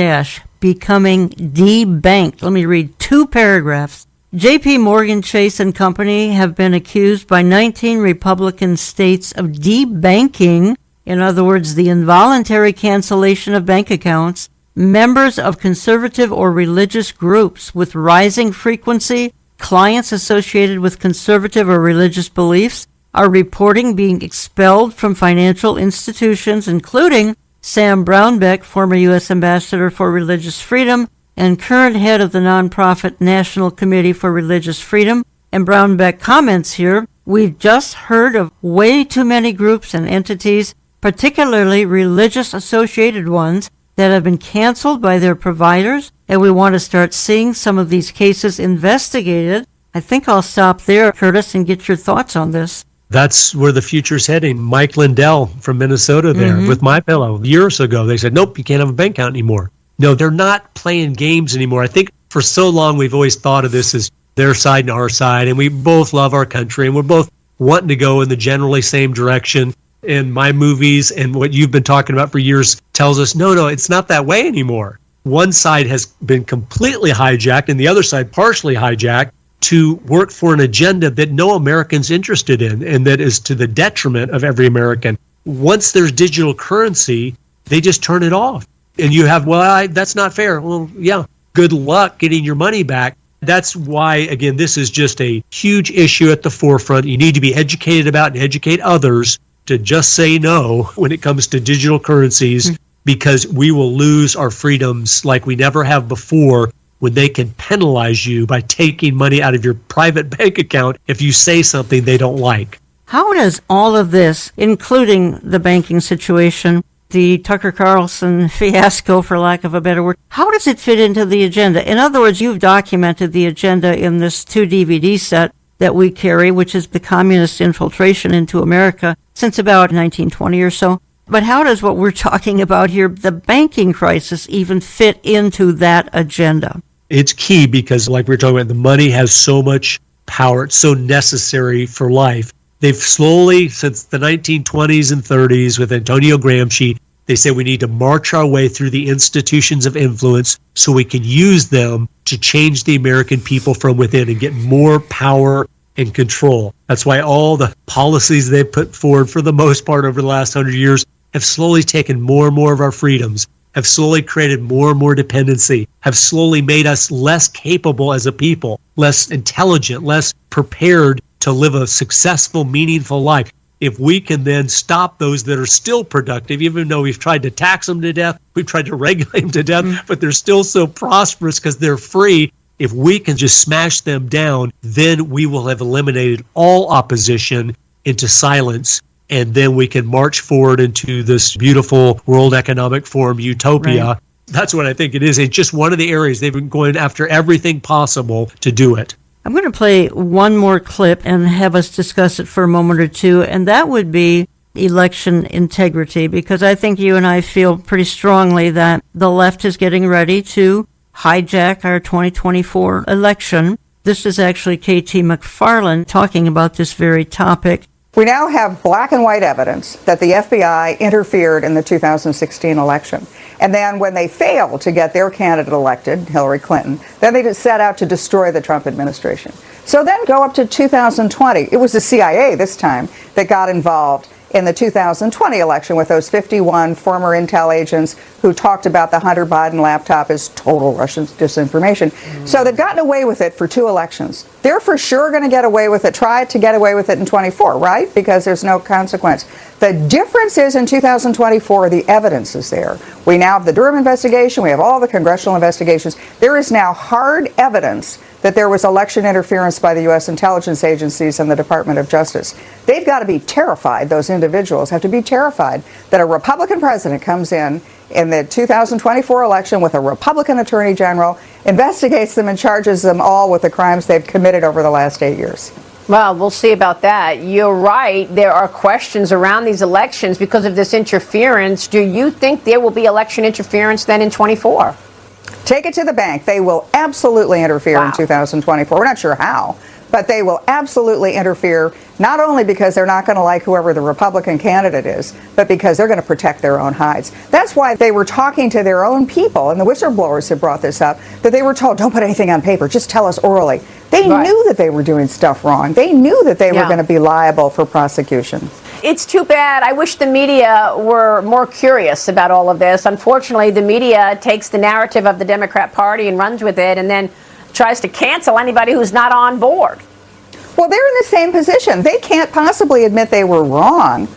Becoming Debanked. Let me read 2 paragraphs. J.P. Morgan Chase and Company have been accused by 19 Republican states of debanking, in other words, the involuntary cancellation of bank accounts, members of conservative or religious groups with rising frequency. Clients associated with conservative or religious beliefs are reporting being expelled from financial institutions, including Sam Brownback, former U.S. Ambassador for Religious Freedom and current head of the nonprofit National Committee for Religious Freedom. And Brownback comments here, we've just heard of way too many groups and entities, particularly religious associated ones, that have been canceled by their providers, and we want to start seeing some of these cases investigated. I think I'll stop there, Curtis, and get your thoughts on this. That's where the future's heading. Mike Lindell from Minnesota there with MyPillow. Years ago, they said, nope, you can't have a bank account anymore. No, they're not playing games anymore. I think for so long we've always thought of this as their side and our side, and we both love our country, and we're both wanting to go in the generally same direction. And my movies and what you've been talking about for years tells us, no, it's not that way anymore. One side has been completely hijacked and the other side partially hijacked to work for an agenda that no American's interested in and that is to the detriment of every American. Once there's digital currency, they just turn it off. And you have, that's not fair. Well, yeah, good luck getting your money back. That's why, again, this is just a huge issue at the forefront. You need to be educated about and educate others to just say no when it comes to digital currencies, because we will lose our freedoms like we never have before when they can penalize you by taking money out of your private bank account if you say something they don't like. How does all of this, including the banking situation, the Tucker Carlson fiasco, for lack of a better word, how does it fit into the agenda? In other words, you've documented the agenda in this 2 DVD set that we carry, which is the communist infiltration into America since about 1920 or so. But how does what we're talking about here, the banking crisis, even fit into that agenda? It's key because, like we were talking about, the money has so much power. It's so necessary for life. They've slowly, since the 1920s and 30s with Antonio Gramsci, they say we need to march our way through the institutions of influence so we can use them to change the American people from within and get more power and control. That's why all the policies they've put forward for the most part over the last 100 years have slowly taken more and more of our freedoms, have slowly created more and more dependency, have slowly made us less capable as a people, less intelligent, less prepared to live a successful, meaningful life. if we can then stop those that are still productive, even though we've tried to tax them to death, we've tried to regulate them to death, but they're still so prosperous because they're free. If we can just smash them down, then we will have eliminated all opposition into silence. And then we can march forward into this beautiful World Economic Forum utopia. Right. That's what I think it is. It's just one of the areas they've been going after everything possible to do it. I'm going to play one more clip and have us discuss it for a moment or two, and that would be election integrity, because I think you and I feel pretty strongly that the left is getting ready to hijack our 2024 election. This is actually K.T. McFarland talking about this very topic. We now have black and white evidence that the FBI interfered in the 2016 election. And then when they failed to get their candidate elected, Hillary Clinton, then they just set out to destroy the Trump administration. So then go up to 2020. It was the CIA this time that got involved in the 2020 election with those 51 former intel agents who talked about the Hunter Biden laptop as total Russian disinformation. So they've gotten away with it for 2 elections. They're for sure going to get away with it, try to get away with it in 24, right? Because there's no consequence. The difference is in 2024, the evidence is there. We now have the Durham investigation. We have all the congressional investigations. There is now hard evidence that there was election interference by the U.S. intelligence agencies and the Department of Justice. They've got to be terrified, those individuals have to be terrified that a Republican president comes in the 2024 election with a Republican attorney general, investigates them and charges them all with the crimes they've committed over the last 8 years. Well, we'll see about that. You're right. There are questions around these elections because of this interference. Do you think there will be election interference then in 24? Take it to the bank. They will absolutely interfere in 2024. We're not sure how, but they will absolutely interfere, not only because they're not going to like whoever the Republican candidate is, but because they're going to protect their own hides. That's why they were talking to their own people, and the whistleblowers have brought this up, that they were told, don't put anything on paper, just tell us orally. They knew that they were doing stuff wrong. They knew that they were going to be liable for prosecution. It's too bad. I wish the media were more curious about all of this. Unfortunately, the media takes the narrative of the Democrat Party and runs with it and then tries to cancel anybody who's not on board. Well, they're in the same position. They can't possibly admit they were wrong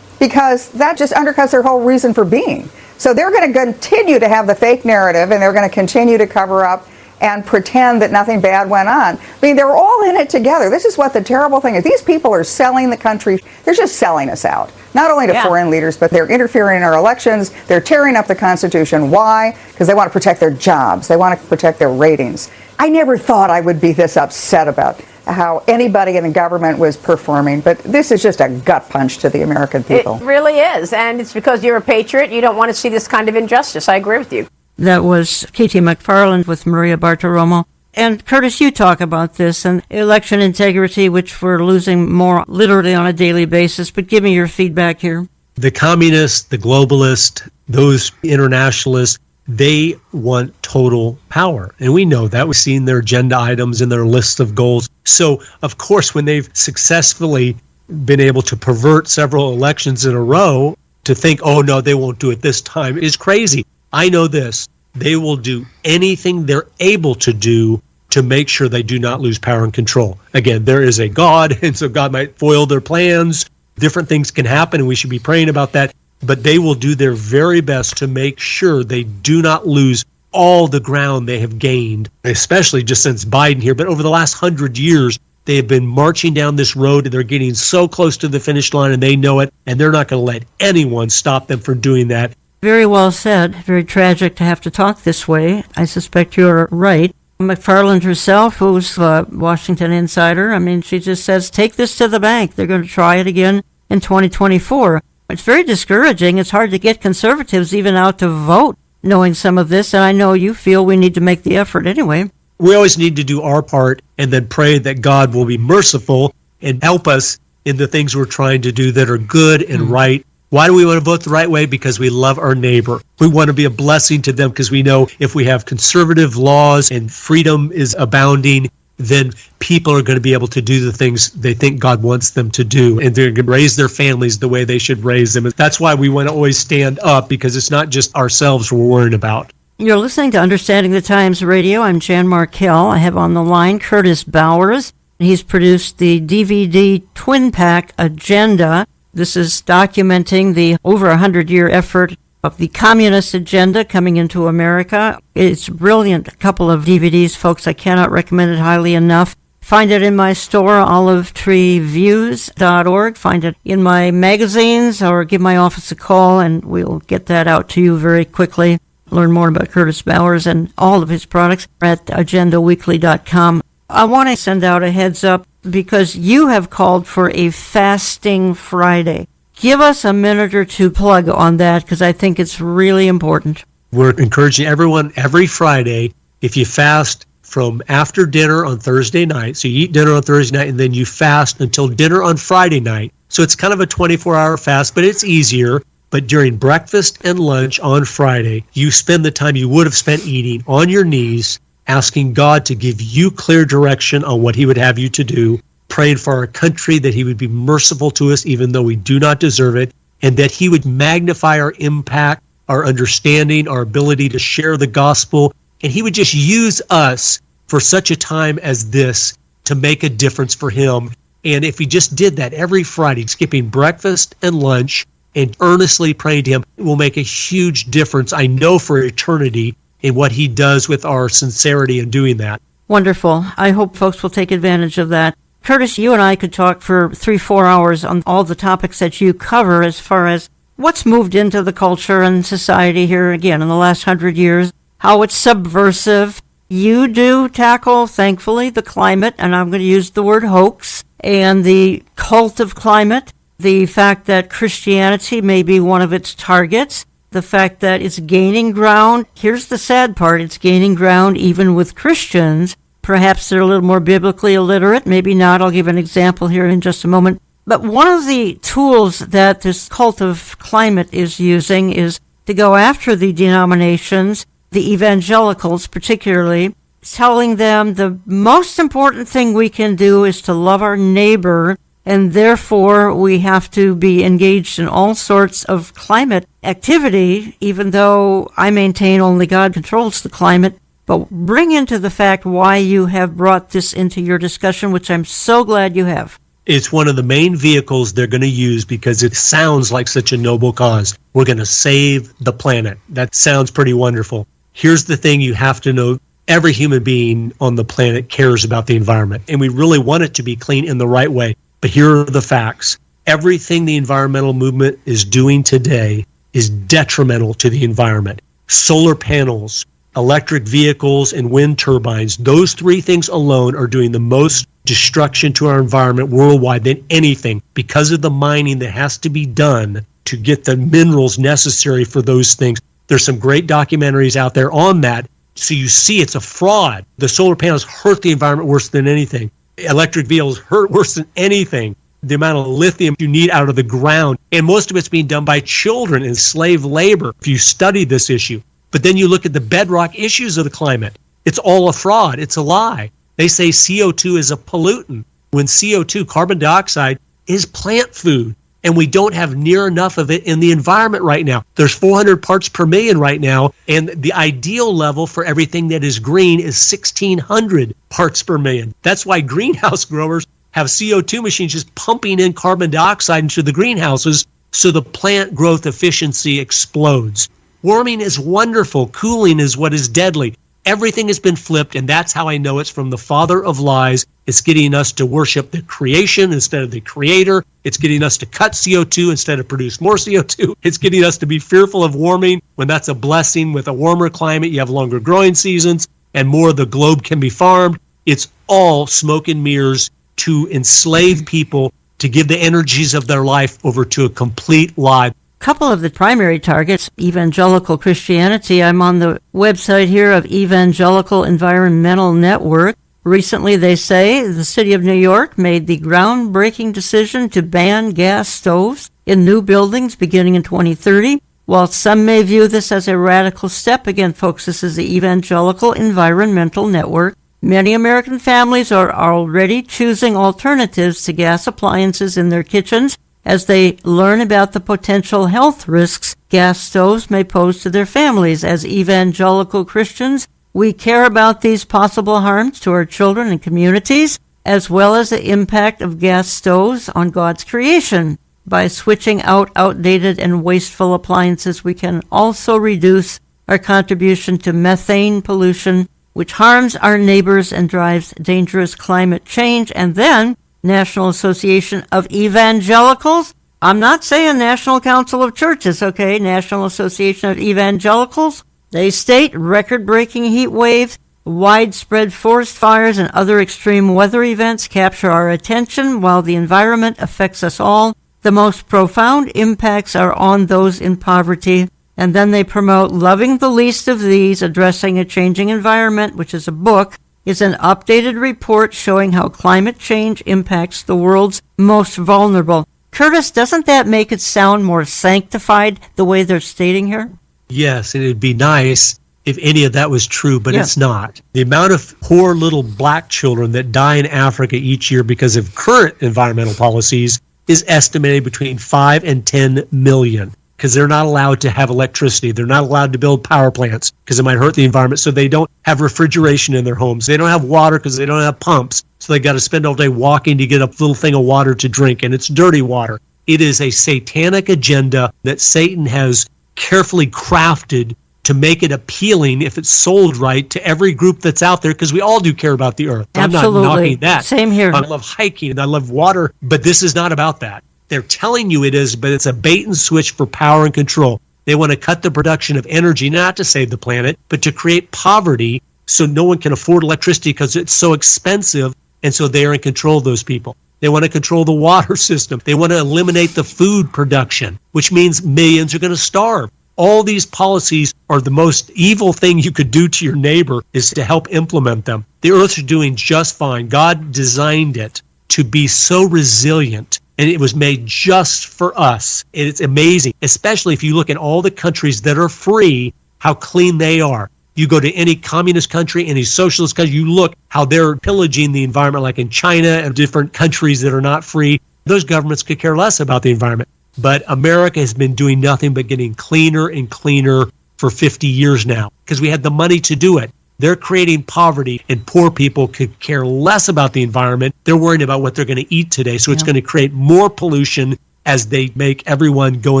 because that just undercuts their whole reason for being. So they're going to continue to have the fake narrative, and they're going to continue to cover up and pretend that nothing bad went on. I mean, they're all in it together. This is what the terrible thing is. These people are selling the country. They're just selling us out, not only to foreign leaders, but they're interfering in our elections. They're tearing up the Constitution. Why? Because they want to protect their jobs. They want to protect their ratings. I never thought I would be this upset about how anybody in the government was performing, but this is just a gut punch to the American people. It really is, and it's because you're a patriot. You don't want to see this kind of injustice. I agree with you. That was K.T. McFarland with Maria Bartiromo. And Curtis, you talk about this and election integrity, which we're losing more literally on a daily basis, but give me your feedback here. The communists, the globalists, those internationalists, they want total power. And we know that. We've seen their agenda items and their list of goals. So, of course, when they've successfully been able to pervert several elections in a row, to think, oh, no, they won't do it this time is crazy. I know this. They will do anything they're able to do to make sure they do not lose power and control. Again, there is a God, and so God might foil their plans. Different things can happen, and we should be praying about that. But they will do their very best to make sure they do not lose all the ground they have gained, especially just since Biden here. But over the last 100 years, they have been marching down this road, and they're getting so close to the finish line, and they know it, and they're not going to let anyone stop them from doing that. Very well said. Very tragic to have to talk this way. I suspect you're right. McFarland herself, who's a Washington insider, I mean, she just says, take this to the bank. They're going to try it again in 2024. It's very discouraging. It's hard to get conservatives even out to vote knowing some of this, and I know you feel we need to make the effort anyway. We always need to do our part and then pray that God will be merciful and help us in the things we're trying to do that are good and right. Why do we want to vote the right way? Because we love our neighbor. We want to be a blessing to them because we know if we have conservative laws and freedom is abounding, then people are going to be able to do the things they think God wants them to do, and they're going to raise their families the way they should raise them. And that's why we want to always stand up, because it's not just ourselves we're worrying about. You're listening to Understanding the Times Radio. I'm Jan Markell. I have on the line Curtis Bowers. He's produced the DVD Twin Pack Agenda. This is documenting the over 100-year effort of the communist agenda coming into America. It's brilliant. A couple of DVDs, folks. I cannot recommend it highly enough. Find it in my store, olivetreeviews.org. Find it in my magazines, or give my office a call and we'll get that out to you very quickly. Learn more about Curtis Bowers and all of his products at agendaweekly.com. I want to send out a heads up because you have called for a Fasting Friday. Give us a minute or two plug on that because I think it's really important. We're encouraging everyone every Friday, if you fast from after dinner on Thursday night, so you eat dinner on Thursday night and then you fast until dinner on Friday night. So it's kind of a 24-hour fast, but it's easier. But during breakfast and lunch on Friday, you spend the time you would have spent eating on your knees, asking God to give you clear direction on what he would have you to do, praying for our country that he would be merciful to us even though we do not deserve it, and that he would magnify our impact, our understanding, our ability to share the gospel, and he would just use us for such a time as this to make a difference for him. And if we just did that every Friday, skipping breakfast and lunch and earnestly praying to him, it will make a huge difference, I know, for eternity in what he does with our sincerity in doing that. Wonderful. I hope folks will take advantage of that. Curtis, you and I could talk for 3-4 hours on all the topics that you cover as far as what's moved into the culture and society here again in the last 100 years, how it's subversive. You do tackle, thankfully, the climate, and I'm going to use the word hoax, and the cult of climate, the fact that Christianity may be one of its targets, the fact that it's gaining ground. Here's the sad part. It's gaining ground even with Christians. Perhaps they're a little more biblically illiterate, maybe not. I'll give an example here in just a moment. But one of the tools that this cult of climate is using is to go after the denominations, the evangelicals particularly, telling them the most important thing we can do is to love our neighbor, and therefore we have to be engaged in all sorts of climate activity, even though I maintain only God controls the climate. But bring into the fact why you have brought this into your discussion, which I'm so glad you have. It's one of the main vehicles they're going to use because it sounds like such a noble cause. We're going to save the planet. That sounds pretty wonderful. Here's the thing you have to know. Every human being on the planet cares about the environment, and we really want it to be clean in the right way. But here are the facts. Everything the environmental movement is doing today is detrimental to the environment. Solar panels, electric vehicles, and wind turbines, those three things alone are doing the most destruction to our environment worldwide than anything because of the mining that has to be done to get the minerals necessary for those things. There's some great documentaries out there on that. So you see it's a fraud. The solar panels hurt the environment worse than anything. Electric vehicles hurt worse than anything. The amount of lithium you need out of the ground. And most of it's being done by children and slave labor, if you study this issue. But then you look at the bedrock issues of the climate. It's all a fraud. It's a lie. They say CO2 is a pollutant when CO2, carbon dioxide, is plant food. And we don't have near enough of it in the environment right now. There's 400 parts per million right now, and the ideal level for everything that is green is 1,600 parts per million. That's why greenhouse growers have CO2 machines just pumping in carbon dioxide into the greenhouses so the plant growth efficiency explodes. Warming is wonderful. Cooling is what is deadly. Everything has been flipped, and that's how I know it's from the father of lies. It's getting us to worship the creation instead of the creator. It's getting us to cut CO2 instead of produce more CO2. It's getting us to be fearful of warming when that's a blessing. With a warmer climate, you have longer growing seasons, and more of the globe can be farmed. It's all smoke and mirrors to enslave people to give the energies of their life over to a complete lie. Couple of the primary targets, evangelical Christianity. I'm on the website here of Evangelical Environmental Network. Recently, they say, the city of New York made the groundbreaking decision to ban gas stoves in new buildings beginning in 2030. While some may view this as a radical step, again, folks, this is the Evangelical Environmental Network. Many American families are already choosing alternatives to gas appliances in their kitchens as they learn about the potential health risks gas stoves may pose to their families. As evangelical Christians, we care about these possible harms to our children and communities, as well as the impact of gas stoves on God's creation. By switching out outdated and wasteful appliances, we can also reduce our contribution to methane pollution, which harms our neighbors and drives dangerous climate change. And then, National Association of Evangelicals. I'm not saying National Council of Churches, okay? National Association of Evangelicals. They state record-breaking heat waves, widespread forest fires, and other extreme weather events capture our attention while the environment affects us all. The most profound impacts are on those in poverty. And then they promote Loving the Least of These, Addressing a Changing Environment, which is a book. It's an updated report showing how climate change impacts the world's most vulnerable. Curtis, doesn't that make it sound more sanctified the way they're stating here? Yes, and it'd be nice if any of that was true, but it's not. The amount of poor little black children that die in Africa each year because of current environmental policies is estimated between 5 and 10 million. Because they're not allowed to have electricity. They're not allowed to build power plants because it might hurt the environment. So they don't have refrigeration in their homes. They don't have water because they don't have pumps. So they got to spend all day walking to get a little thing of water to drink, and it's dirty water. It is a satanic agenda that Satan has carefully crafted to make it appealing, if it's sold right, to every group that's out there, because we all do care about the earth. Absolutely. I'm not knocking that. Same here. I love hiking and I love water, but this is not about that. They're telling you it is, but it's a bait and switch for power and control. They want to cut the production of energy, not to save the planet, but to create poverty so no one can afford electricity because it's so expensive, and so they're in control of those people. They want to control the water system. They want to eliminate the food production, which means millions are going to starve. All these policies are the most evil thing you could do to your neighbor is to help implement them. The earth is doing just fine. God designed it to be so resilient, and it was made just for us. It's amazing, especially if you look at all the countries that are free, how clean they are. You go to any communist country, any socialist country, you look how they're pillaging the environment, like in China and different countries that are not free. Those governments could care less about the environment. But America has been doing nothing but getting cleaner and cleaner for 50 years now because we had the money to do it. They're creating poverty, and poor people could care less about the environment. They're worried about what they're going to eat today. So it's going to create more pollution as they make everyone go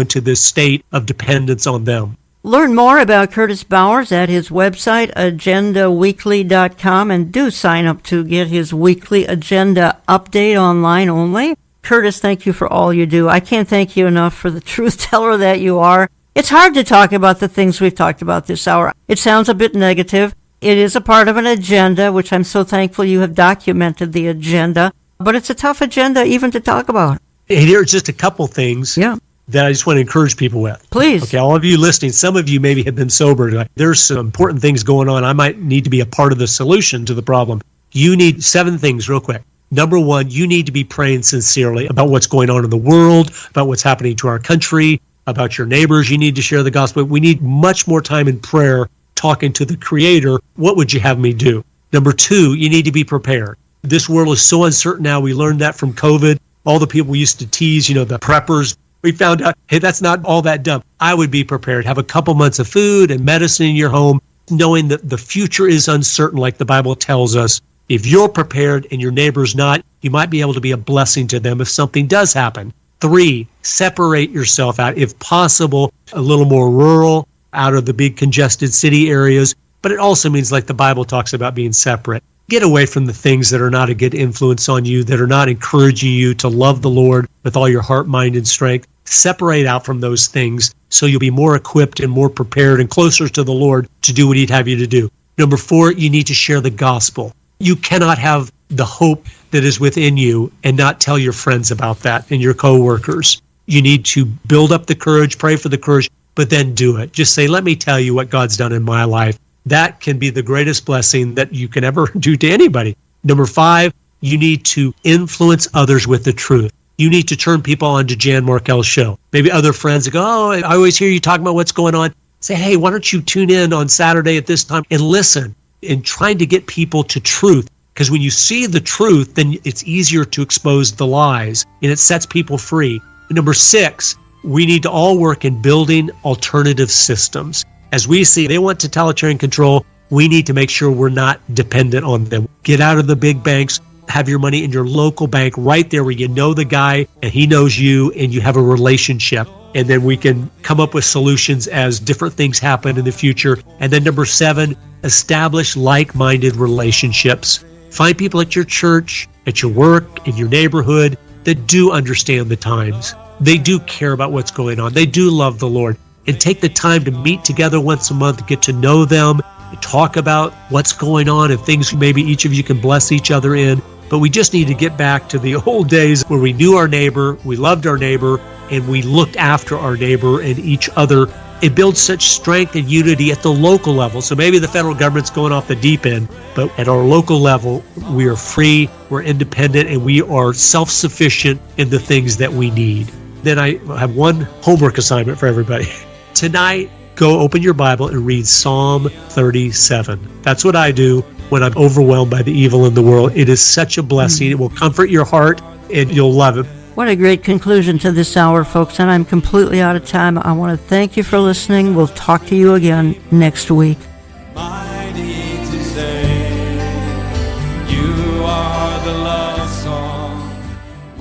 into this state of dependence on them. Learn more about Curtis Bowers at his website, agendaweekly.com, and do sign up to get his weekly agenda update online only. Curtis, thank you for all you do. I can't thank you enough for the truth teller that you are. It's hard to talk about the things we've talked about this hour. It sounds a bit negative. It is a part of an agenda, which I'm so thankful you have documented the agenda. But it's a tough agenda even to talk about. And here's just a couple things that I just want to encourage people with. Please. Okay, all of you listening, some of you maybe have been sober. There's some important things going on. I might need to be a part of the solution to the problem. You need 7 things real quick. Number 1, you need to be praying sincerely about what's going on in the world, about what's happening to our country, about your neighbors. You need to share the gospel. We need much more time in prayer talking to the Creator. What would you have me do? Number 2, you need to be prepared. This world is so uncertain now. We learned that from COVID. All the people we used to tease, the preppers, we found out, hey, that's not all that dumb. I would be prepared. Have a couple months of food and medicine in your home, knowing that the future is uncertain, like the Bible tells us. If you're prepared and your neighbor's not, you might be able to be a blessing to them if something does happen. 3, separate yourself out, if possible, a little more rural, out of the big congested city areas. But it also means, like the Bible talks about, being separate. Get away from the things that are not a good influence on you, that are not encouraging you to love the Lord with all your heart, mind, and strength. Separate out from those things so you'll be more equipped and more prepared and closer to the Lord to do what He'd have you to do. Number 4, you need to share the gospel. You cannot have the hope that is within you and not tell your friends about that and your coworkers. You need to build up the courage, pray for the courage, but then do it. Just say, let me tell you what God's done in my life. That can be the greatest blessing that you can ever do to anybody. Number 5, you need to influence others with the truth. You need to turn people on to Jan Markell's show. Maybe other friends go, oh, I always hear you talking about what's going on. Say, hey, why don't you tune in on Saturday at this time and listen, and trying to get people to truth. Because when you see the truth, then it's easier to expose the lies, and it sets people free. Number 6, we need to all work in building alternative systems. As we see, they want totalitarian control. We need to make sure we're not dependent on them. Get out of the big banks. have your money in your local bank right there where you know the guy and he knows you and you have a relationship. And then we can come up with solutions as different things happen in the future. And then number 7, establish like-minded relationships. Find people at your church, at your work, in your neighborhood that do understand the times. They do care about what's going on. They do love the Lord. And take the time to meet together once a month, get to know them, talk about what's going on and things maybe each of you can bless each other in. But we just need to get back to the old days where we knew our neighbor, we loved our neighbor, and we looked after our neighbor and each other. It builds such strength and unity at the local level. So maybe the federal government's going off the deep end, but at our local level, we are free, we're independent, and we are self-sufficient in the things that we need. Then I have one homework assignment for everybody. Tonight, go open your Bible and read Psalm 37. That's what I do when I'm overwhelmed by the evil in the world. It is such a blessing. It will comfort your heart, and you'll love it. What a great conclusion to this hour, folks, and I'm completely out of time. I want to thank you for listening. We'll talk to you again next week. Mighty to say, you are the love song.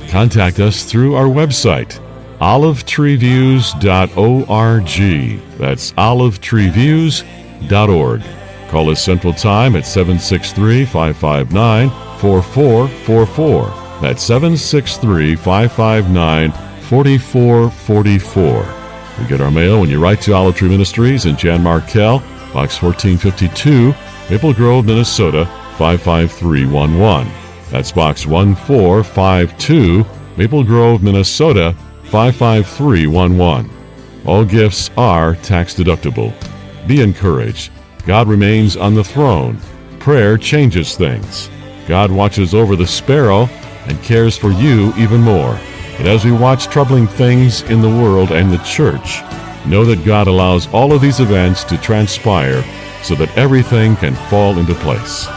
Contact us through our website, olivetreeviews.org. That's olivetreeviews.org. Call us Central Time at 763-559-4444. That's 763-559-4444. We get our mail when you write to Olive Tree Ministries and Jan Markell, Box 1452, Maple Grove, Minnesota, 55311. That's Box 1452, Maple Grove, Minnesota, 55311. All gifts are tax deductible. Be encouraged. God remains on the throne. Prayer changes things. God watches over the sparrow and cares for you even more. But as we watch troubling things in the world and the church, know that God allows all of these events to transpire so that everything can fall into place.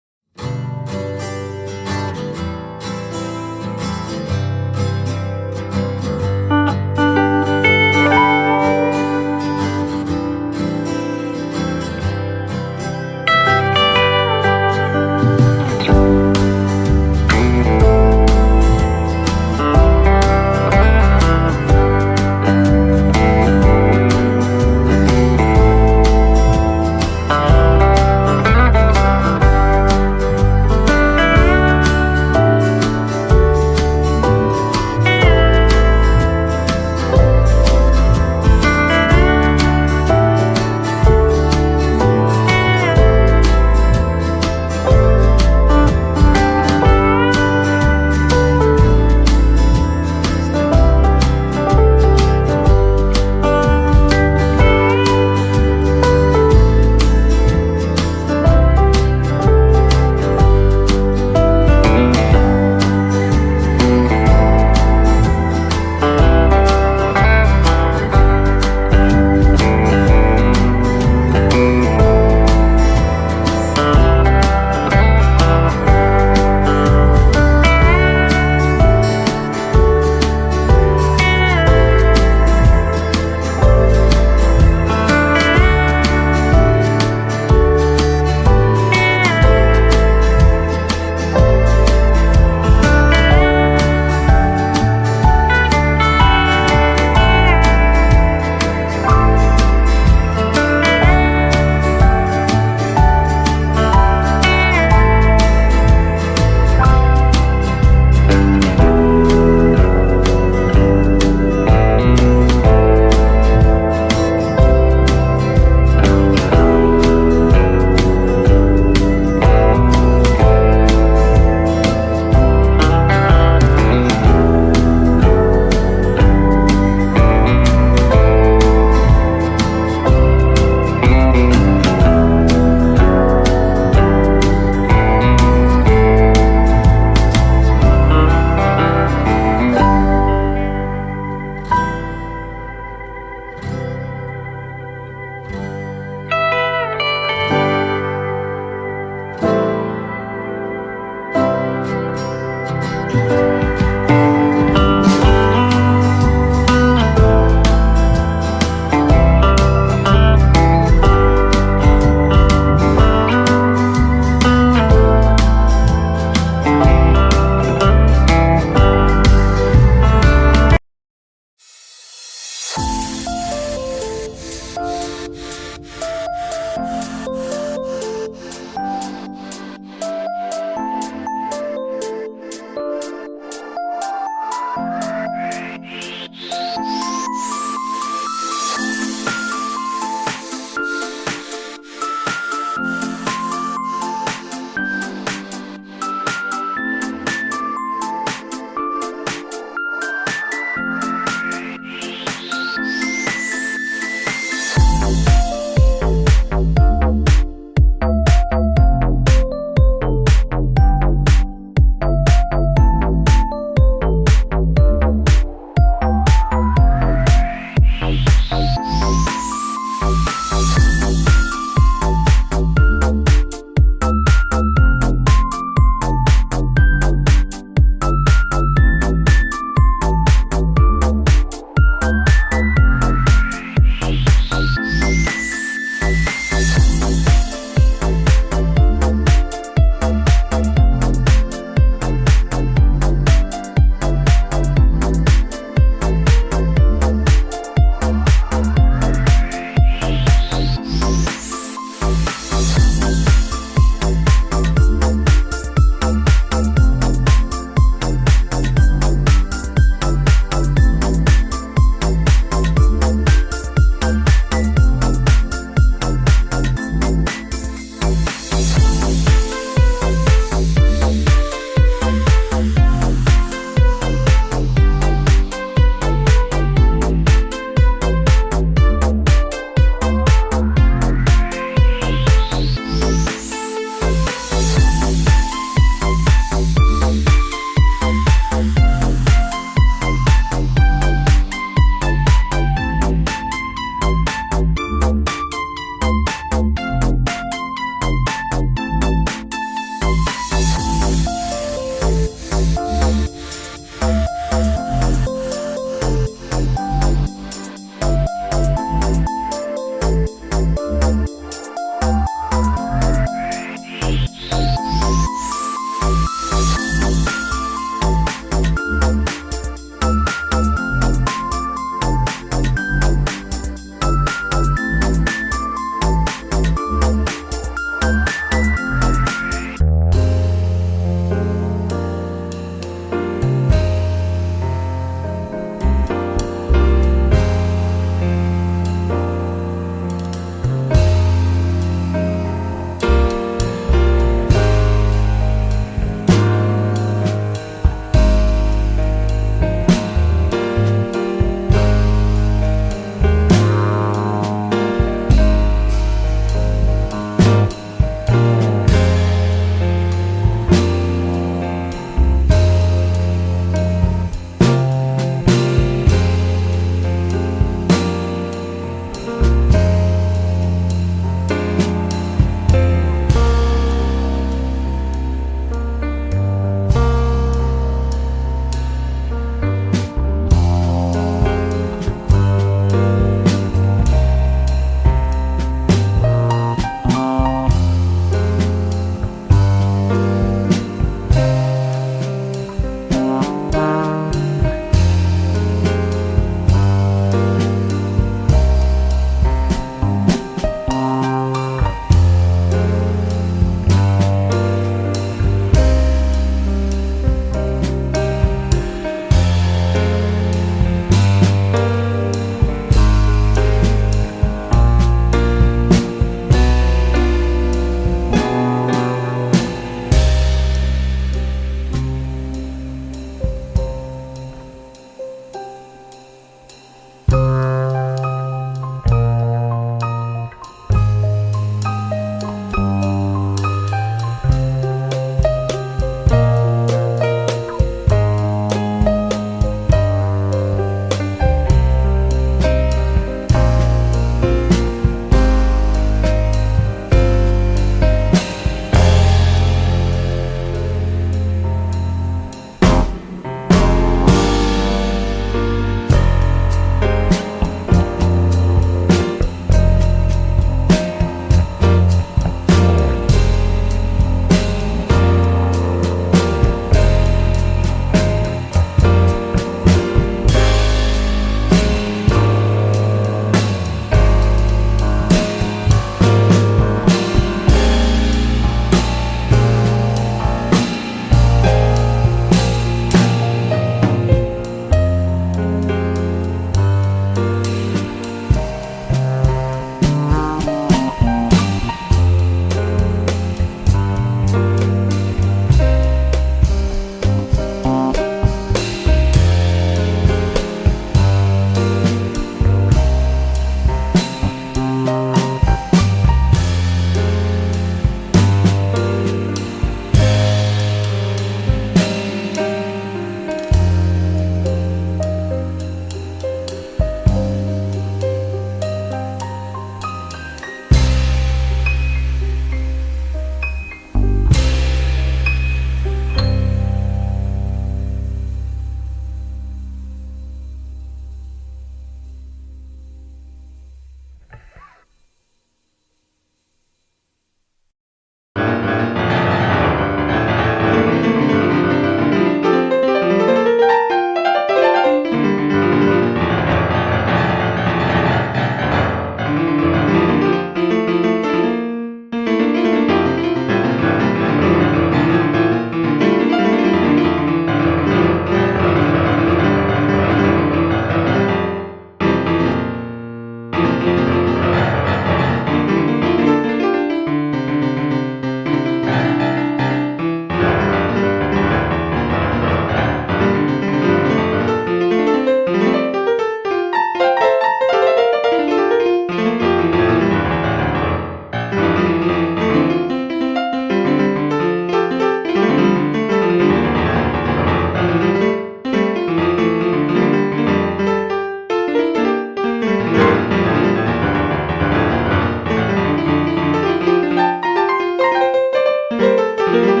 Bye.